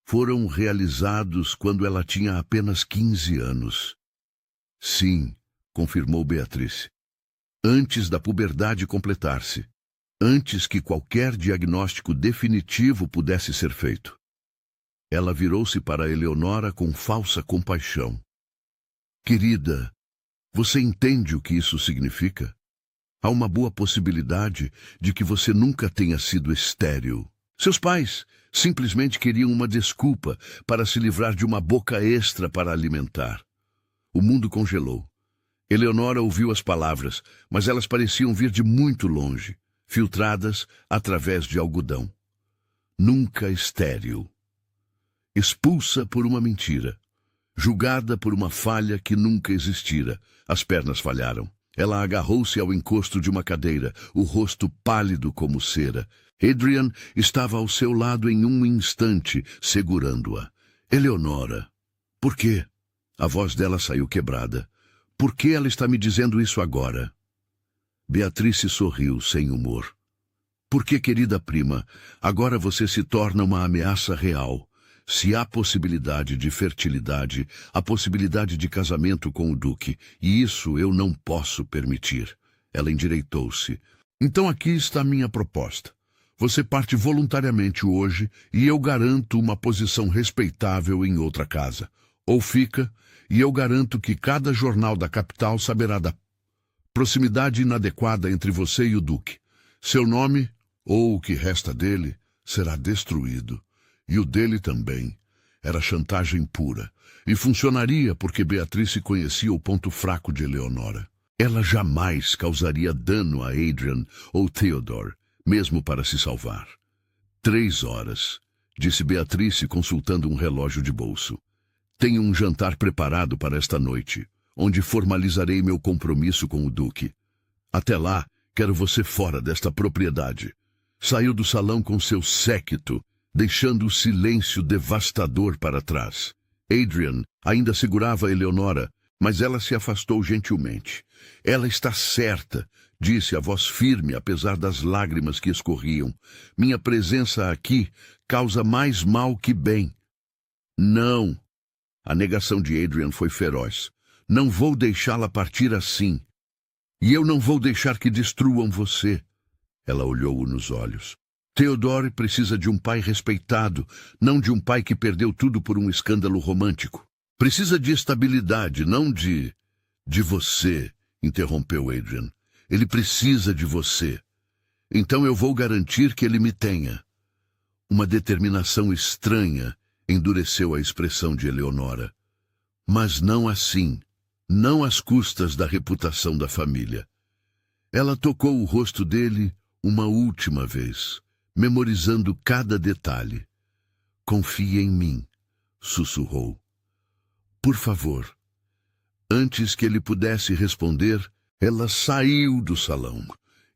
foram realizados quando ela tinha apenas 15 anos. Sim, confirmou Beatrice. Antes da puberdade completar-se. Antes que qualquer diagnóstico definitivo pudesse ser feito. Ela virou-se para Eleonora com falsa compaixão. Querida, você entende o que isso significa? Há uma boa possibilidade de que você nunca tenha sido estéril. Seus pais simplesmente queriam uma desculpa para se livrar de uma boca extra para alimentar. O mundo congelou. Eleonora ouviu as palavras, mas elas pareciam vir de muito longe, filtradas através de algodão. Nunca estéril. Expulsa por uma mentira. Julgada por uma falha que nunca existira. As pernas falharam. Ela agarrou-se ao encosto de uma cadeira, o rosto pálido como cera. Adrian estava ao seu lado em um instante, segurando-a. Eleonora. Por quê? A voz dela saiu quebrada. Por que ela está me dizendo isso agora? Beatrice sorriu, sem humor. Porque, querida prima, agora você se torna uma ameaça real. Se há possibilidade de fertilidade, há possibilidade de casamento com o Duque, e isso eu não posso permitir. Ela endireitou-se. Então aqui está a minha proposta. Você parte voluntariamente hoje e eu garanto uma posição respeitável em outra casa. Ou fica, e eu garanto que cada jornal da capital saberá da proximidade inadequada entre você e o Duque. Seu nome, ou o que resta dele, será destruído. E o dele também. Era chantagem pura. E funcionaria porque Beatrice conhecia o ponto fraco de Eleonora. Ela jamais causaria dano a Adrian ou Theodore, mesmo para se salvar. 3 horas, disse Beatrice consultando um relógio de bolso. Tenho um jantar preparado para esta noite, onde formalizarei meu compromisso com o Duque. Até lá, quero você fora desta propriedade. Saiu do salão com seu séquito, deixando o silêncio devastador para trás. Adrian ainda segurava Eleonora, mas ela se afastou gentilmente. Ela está certa, disse a voz firme, apesar das lágrimas que escorriam. Minha presença aqui causa mais mal que bem. Não. A negação de Adrian foi feroz. Não vou deixá-la partir assim. E eu não vou deixar que destruam você. Ela olhou-o nos olhos. Theodore precisa de um pai respeitado, não de um pai que perdeu tudo por um escândalo romântico. Precisa de estabilidade, não de você, interrompeu Adrian. Ele precisa de você. Então eu vou garantir que ele me tenha. Uma determinação estranha endureceu a expressão de Eleonora. Mas não assim, não às custas da reputação da família. Ela tocou o rosto dele uma última vez, memorizando cada detalhe. Confie em mim, sussurrou. Por favor. Antes que ele pudesse responder, ela saiu do salão.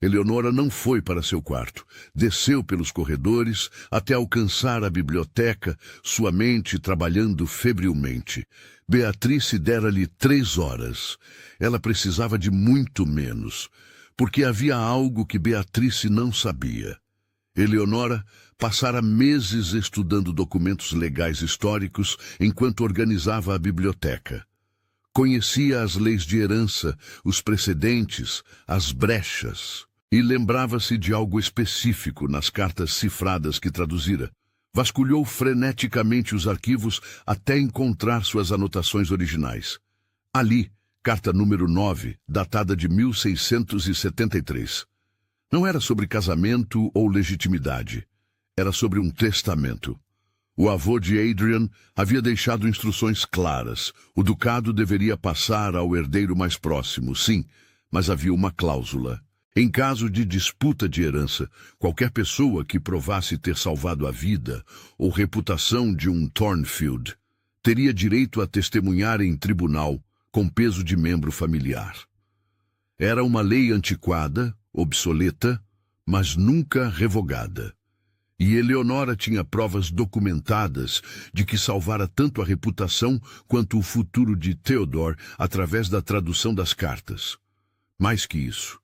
Eleonora não foi para seu quarto. Desceu pelos corredores até alcançar a biblioteca, sua mente trabalhando febrilmente. Beatrice dera-lhe 3 horas. Ela precisava de muito menos, porque havia algo que Beatrice não sabia. Eleonora passara meses estudando documentos legais históricos enquanto organizava a biblioteca. Conhecia as leis de herança, os precedentes, as brechas, e lembrava-se de algo específico nas cartas cifradas que traduzira. Vasculhou freneticamente os arquivos até encontrar suas anotações originais. Ali, carta número 9, datada de 1673. Não era sobre casamento ou legitimidade. Era sobre um testamento. O avô de Adrian havia deixado instruções claras. O ducado deveria passar ao herdeiro mais próximo, sim, mas havia uma cláusula. Em caso de disputa de herança, qualquer pessoa que provasse ter salvado a vida ou reputação de um Thornfield teria direito a testemunhar em tribunal com peso de membro familiar. Era uma lei antiquada, obsoleta, mas nunca revogada. E Eleonora tinha provas documentadas de que salvara tanto a reputação quanto o futuro de Theodore através da tradução das cartas. Mais que isso,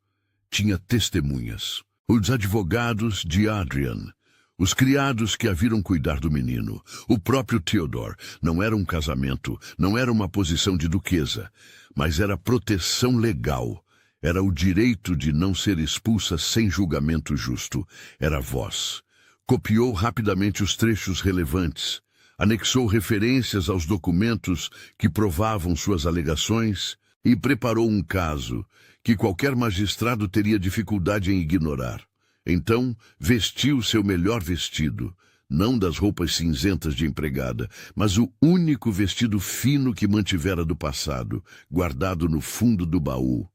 tinha testemunhas. Os advogados de Adrian, os criados que a viram cuidar do menino, o próprio Theodore. Não era um casamento, não era uma posição de duquesa, mas era proteção legal. Era o direito de não ser expulsa sem julgamento justo. Era voz. Copiou rapidamente os trechos relevantes, anexou referências aos documentos que provavam suas alegações e preparou um caso que qualquer magistrado teria dificuldade em ignorar. Então, vestiu seu melhor vestido, não das roupas cinzentas de empregada, mas o único vestido fino que mantivera do passado, guardado no fundo do baú.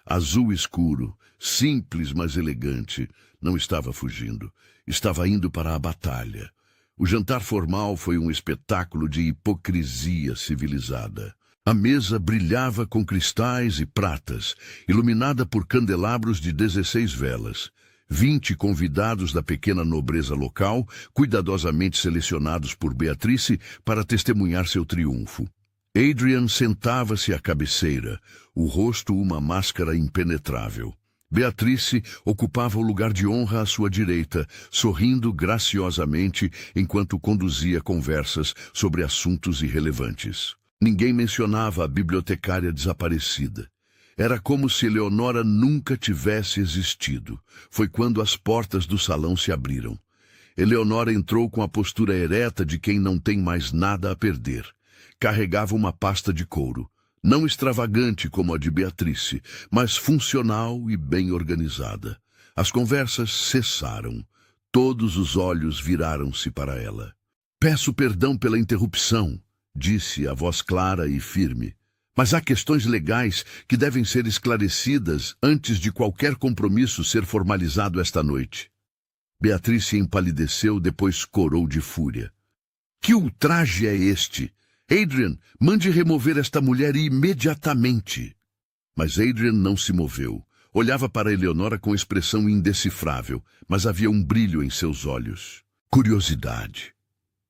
Azul escuro, simples mas elegante, não estava fugindo. Estava indo para a batalha. O jantar formal foi um espetáculo de hipocrisia civilizada. A mesa brilhava com cristais e pratas, iluminada por candelabros de 16 velas. 20 convidados da pequena nobreza local, cuidadosamente selecionados por Beatrice para testemunhar seu triunfo. Adrian sentava-se à cabeceira, o rosto uma máscara impenetrável. Beatrice ocupava o lugar de honra à sua direita, sorrindo graciosamente enquanto conduzia conversas sobre assuntos irrelevantes. Ninguém mencionava a bibliotecária desaparecida. Era como se Eleonora nunca tivesse existido. Foi quando as portas do salão se abriram. Eleonora entrou com a postura ereta de quem não tem mais nada a perder. Carregava uma pasta de couro, não extravagante como a de Beatrice, mas funcional e bem organizada. As conversas cessaram. Todos os olhos viraram-se para ela. "Peço perdão pela interrupção", disse a voz clara e firme. "Mas há questões legais que devem ser esclarecidas antes de qualquer compromisso ser formalizado esta noite." Beatrice empalideceu, depois corou de fúria. "Que ultraje é este? Adrian, mande remover esta mulher imediatamente." Mas Adrian não se moveu. Olhava para Eleonora com expressão indecifrável, mas havia um brilho em seus olhos. Curiosidade.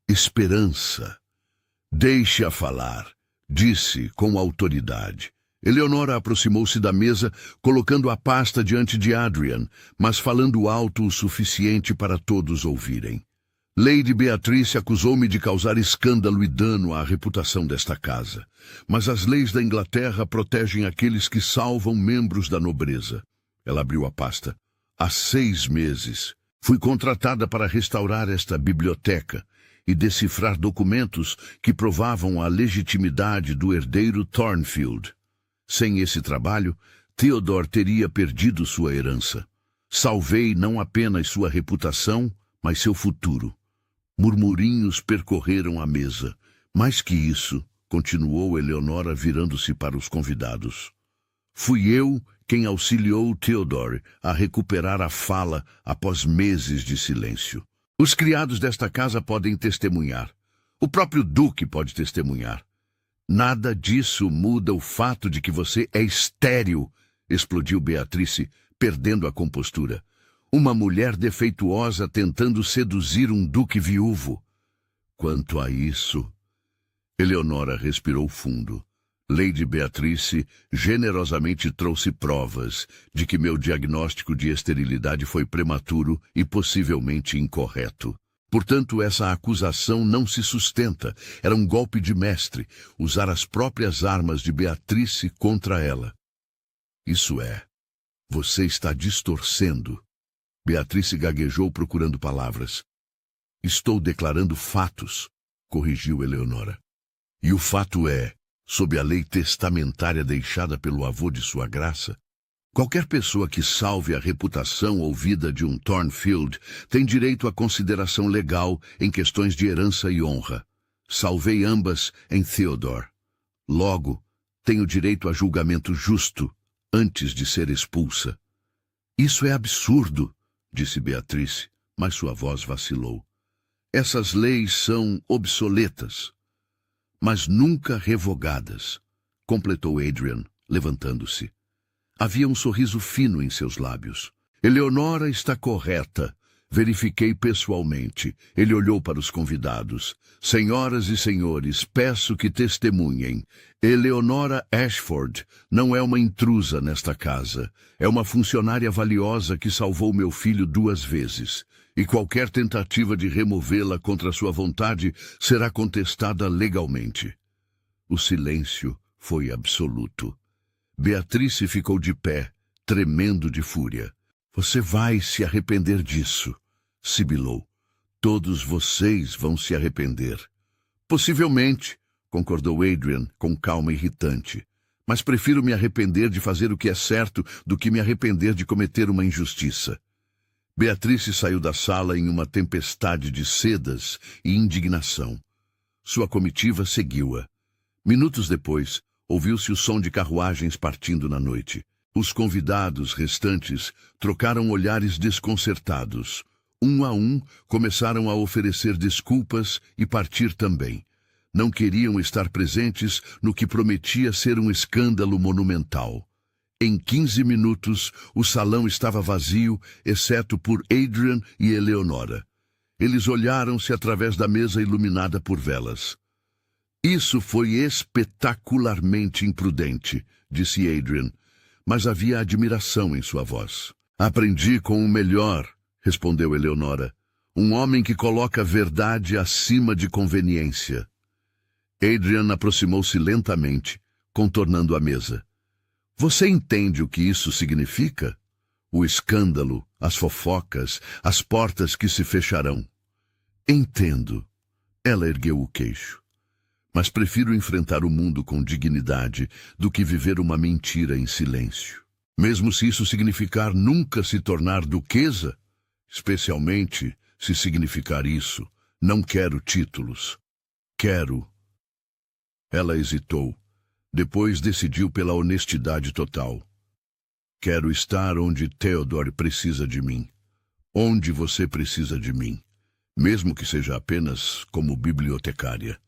Esperança. "Deixe-a falar", disse com autoridade. Eleonora aproximou-se da mesa, colocando a pasta diante de Adrian, mas falando alto o suficiente para todos ouvirem. "Lady Beatrice acusou-me de causar escândalo e dano à reputação desta casa. Mas as leis da Inglaterra protegem aqueles que salvam membros da nobreza." Ela abriu a pasta. "Há 6 meses. Fui contratada para restaurar esta biblioteca e decifrar documentos que provavam a legitimidade do herdeiro Thornfield. Sem esse trabalho, Theodore teria perdido sua herança. Salvei não apenas sua reputação, mas seu futuro." Murmurinhos percorreram a mesa. "Mais que isso", continuou Eleonora, virando-se para os convidados. "Fui eu quem auxiliou Theodore a recuperar a fala após meses de silêncio. Os criados desta casa podem testemunhar. O próprio Duque pode testemunhar. Nada disso muda o fato de que você é estéril", explodiu Beatrice, perdendo a compostura. "Uma mulher defeituosa tentando seduzir um duque viúvo." "Quanto a isso..." Eleonora respirou fundo. Lady Beatrice generosamente trouxe provas de que meu diagnóstico de esterilidade foi prematuro e possivelmente incorreto. Portanto, essa acusação não se sustenta. Era um golpe de mestre, usar as próprias armas de Beatrice contra ela. "Isso é, você está distorcendo." Beatrice gaguejou procurando palavras. "Estou declarando fatos", corrigiu Eleonora. "E o fato é, sob a lei testamentária deixada pelo avô de sua graça, qualquer pessoa que salve a reputação ou vida de um Thornfield tem direito à consideração legal em questões de herança e honra. Salvei ambas em Theodore. Logo, tenho direito a julgamento justo antes de ser expulsa." "Isso é absurdo", disse Beatrice, mas sua voz vacilou. "Essas leis são obsoletas, mas nunca revogadas", completou Adrian, levantando-se. Havia um sorriso fino em seus lábios. "Eleonora está correta. Verifiquei pessoalmente." Ele olhou para os convidados. "Senhoras e senhores, peço que testemunhem. Eleonora Ashford não é uma intrusa nesta casa. É uma funcionária valiosa que salvou meu filho 2 vezes. E qualquer tentativa de removê-la contra sua vontade será contestada legalmente." O silêncio foi absoluto. Beatrice ficou de pé, tremendo de fúria. "Você vai se arrepender disso", sibilou. "Todos vocês vão se arrepender." "Possivelmente", concordou Adrian com calma irritante. "Mas prefiro me arrepender de fazer o que é certo do que me arrepender de cometer uma injustiça." Beatrice saiu da sala em uma tempestade de sedas e indignação. Sua comitiva seguiu-a. Minutos depois, ouviu-se o som de carruagens partindo na noite. Os convidados restantes trocaram olhares desconcertados. Um a um, começaram a oferecer desculpas e partir também. Não queriam estar presentes no que prometia ser um escândalo monumental. Em 15 minutos, o salão estava vazio, exceto por Adrian e Eleonora. Eles olharam-se através da mesa iluminada por velas. Isso foi espetacularmente imprudente, disse Adrian, mas havia admiração em sua voz. Aprendi com o melhor, respondeu Eleonora. Um homem que coloca a verdade acima de conveniência. Adrian aproximou-se lentamente, contornando a mesa. Você entende o que isso significa? O escândalo, as fofocas, as portas que se fecharão. Entendo. Ela ergueu o queixo. Mas prefiro enfrentar o mundo com dignidade do que viver uma mentira em silêncio. Mesmo se isso significar nunca se tornar duquesa, especialmente se significar isso, não quero títulos. Quero. Ela hesitou. Depois decidiu pela honestidade total. Quero estar onde Theodore precisa de mim. Onde você precisa de mim. Mesmo que seja apenas como bibliotecária.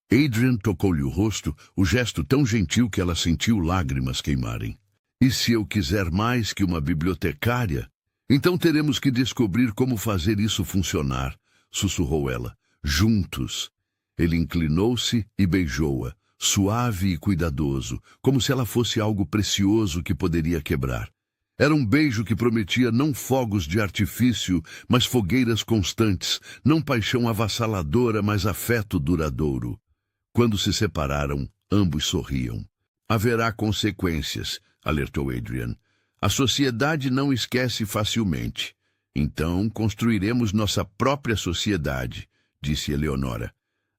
Adrian tocou-lhe o rosto, o gesto tão gentil que ela sentiu lágrimas queimarem. E se eu quiser mais que uma bibliotecária? Então teremos que descobrir como fazer isso funcionar, sussurrou ela. Juntos. Ele inclinou-se e beijou-a, suave e cuidadoso, como se ela fosse algo precioso que poderia quebrar. Era um beijo que prometia não fogos de artifício, mas fogueiras constantes, não paixão avassaladora, mas afeto duradouro. Quando se separaram, ambos sorriam. Haverá consequências, alertou Adrian. A sociedade não esquece facilmente. Então construiremos nossa própria sociedade, disse Eleonora.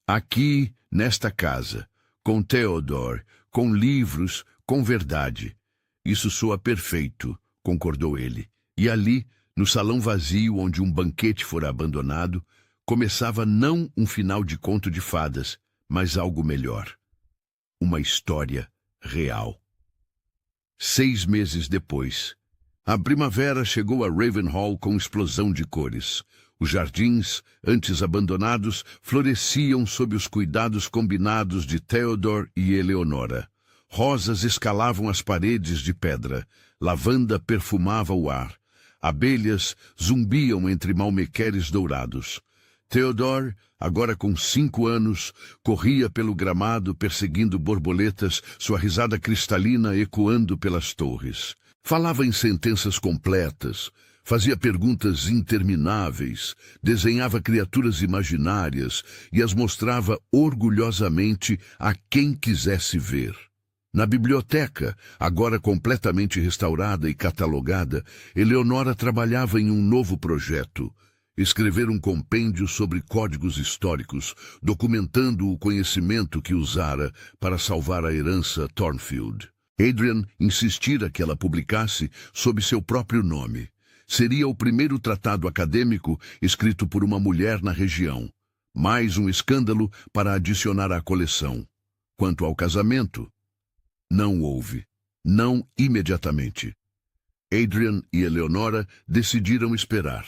Aqui, nesta casa, com Theodore, com livros, com verdade. Isso soa perfeito, concordou ele. E ali, no salão vazio onde um banquete fora abandonado, começava não um final de conto de fadas, mas algo melhor. Uma história real. 6 meses depois, a primavera chegou a Ravenhall com explosão de cores. Os jardins, antes abandonados, floresciam sob os cuidados combinados de Theodore e Eleonora. Rosas escalavam as paredes de pedra, lavanda perfumava o ar, abelhas zumbiam entre malmequeres dourados. Theodore, agora com 5 anos, corria pelo gramado perseguindo borboletas, sua risada cristalina ecoando pelas torres. Falava em sentenças completas, fazia perguntas intermináveis, desenhava criaturas imaginárias e as mostrava orgulhosamente a quem quisesse ver. Na biblioteca, agora completamente restaurada e catalogada, Eleonora trabalhava em um novo projeto. Escrever um compêndio sobre códigos históricos, documentando o conhecimento que usara para salvar a herança Thornfield. Adrian insistira que ela publicasse sob seu próprio nome. Seria o primeiro tratado acadêmico escrito por uma mulher na região. Mais um escândalo para adicionar à coleção. Quanto ao casamento, não houve. Não imediatamente. Adrian e Eleonora decidiram esperar.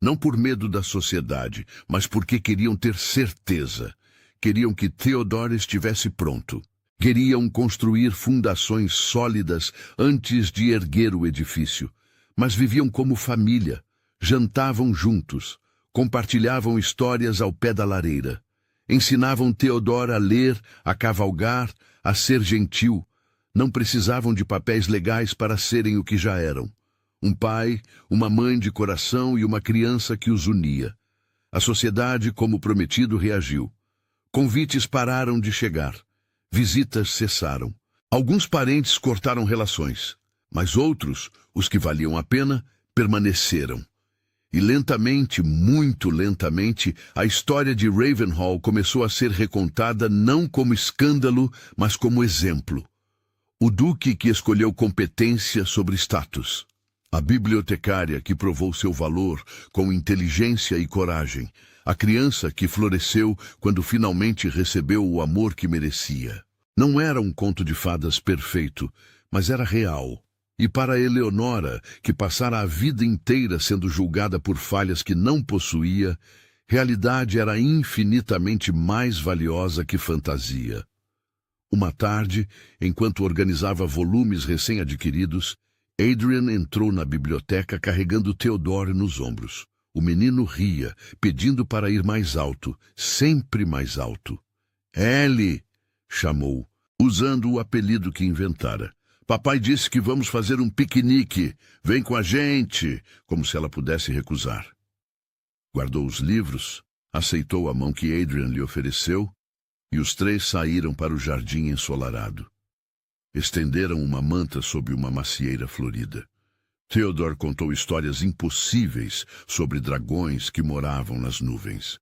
Não por medo da sociedade, mas porque queriam ter certeza. Queriam que Theodore estivesse pronto. Queriam construir fundações sólidas antes de erguer o edifício. Mas viviam como família, jantavam juntos, compartilhavam histórias ao pé da lareira. Ensinavam Theodore a ler, a cavalgar, a ser gentil. Não precisavam de papéis legais para serem o que já eram. Um pai, uma mãe de coração e uma criança que os unia. A sociedade, como prometido, reagiu. Convites pararam de chegar. Visitas cessaram. Alguns parentes cortaram relações, mas outros, os que valiam a pena, permaneceram. E lentamente, muito lentamente, a história de Ravenhall começou a ser recontada não como escândalo, mas como exemplo. O duque que escolheu competência sobre status. A bibliotecária que provou seu valor com inteligência e coragem. A criança que floresceu quando finalmente recebeu o amor que merecia. Não era um conto de fadas perfeito, mas era real. E para Eleonora, que passara a vida inteira sendo julgada por falhas que não possuía, realidade era infinitamente mais valiosa que fantasia. Uma tarde, enquanto organizava volumes recém-adquiridos, Adrian entrou na biblioteca carregando Theodore nos ombros. O menino ria, pedindo para ir mais alto, sempre mais alto. Ellie, chamou, usando o apelido que inventara. Papai disse que vamos fazer um piquenique. Vem com a gente, como se ela pudesse recusar. Guardou os livros, aceitou a mão que Adrian lhe ofereceu, e os três saíram para o jardim ensolarado. Estenderam uma manta sob uma macieira florida. Theodore contou histórias impossíveis sobre dragões que moravam nas nuvens.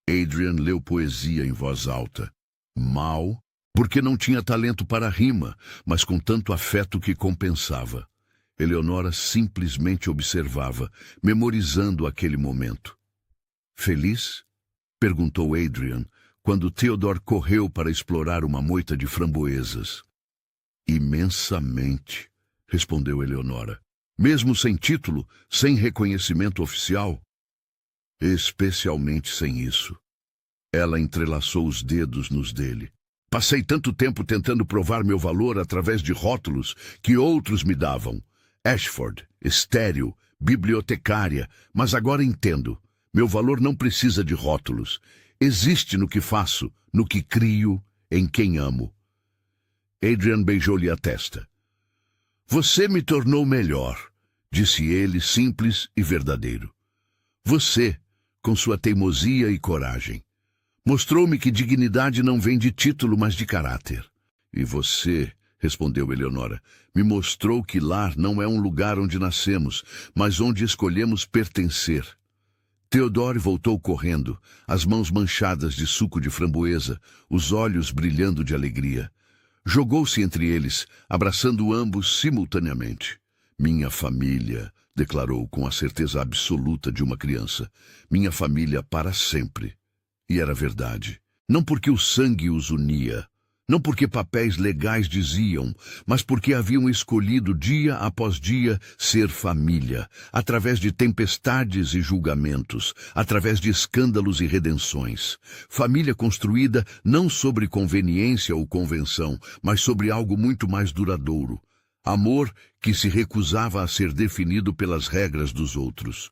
Adrian leu poesia em voz alta. Mal, porque não tinha talento para rima, mas com tanto afeto que compensava. Eleonora simplesmente observava, memorizando aquele momento. Feliz? Perguntou Adrian, quando Theodore correu para explorar uma moita de framboesas. Imensamente, respondeu Eleonora. Mesmo sem título, sem reconhecimento oficial? Especialmente sem isso. Ela entrelaçou os dedos nos dele. Passei tanto tempo tentando provar meu valor através de rótulos que outros me davam. Ashford, estéril, bibliotecária, mas agora entendo. Meu valor não precisa de rótulos. Existe no que faço, no que crio, em quem amo. Adrian beijou-lhe a testa. Você me tornou melhor, disse ele, simples e verdadeiro. Você, com sua teimosia e coragem. Mostrou-me que dignidade não vem de título, mas de caráter. E você, respondeu Eleonora, me mostrou que lar não é um lugar onde nascemos, mas onde escolhemos pertencer. Theodore voltou correndo, as mãos manchadas de suco de framboesa, os olhos brilhando de alegria. Jogou-se entre eles, abraçando ambos simultaneamente. Minha família, declarou com a certeza absoluta de uma criança. Minha família para sempre. E era verdade. Não porque o sangue os unia, não porque papéis legais diziam, mas porque haviam escolhido dia após dia ser família, através de tempestades e julgamentos, através de escândalos e redenções. Família construída não sobre conveniência ou convenção, mas sobre algo muito mais duradouro. Amor que se recusava a ser definido pelas regras dos outros.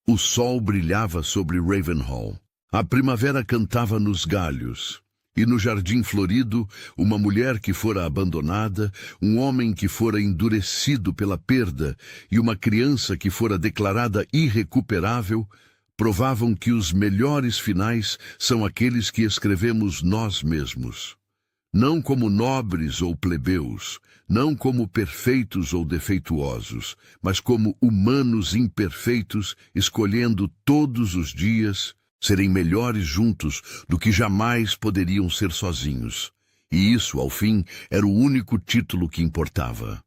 O sol brilhava sobre Ravenhall. A primavera cantava nos galhos. E no jardim florido, uma mulher que fora abandonada, um homem que fora endurecido pela perda e uma criança que fora declarada irrecuperável, provavam que os melhores finais são aqueles que escrevemos nós mesmos. Não como nobres ou plebeus, não como perfeitos ou defeituosos, mas como humanos imperfeitos, escolhendo todos os dias serem melhores juntos do que jamais poderiam ser sozinhos. E isso, ao fim, era o único título que importava.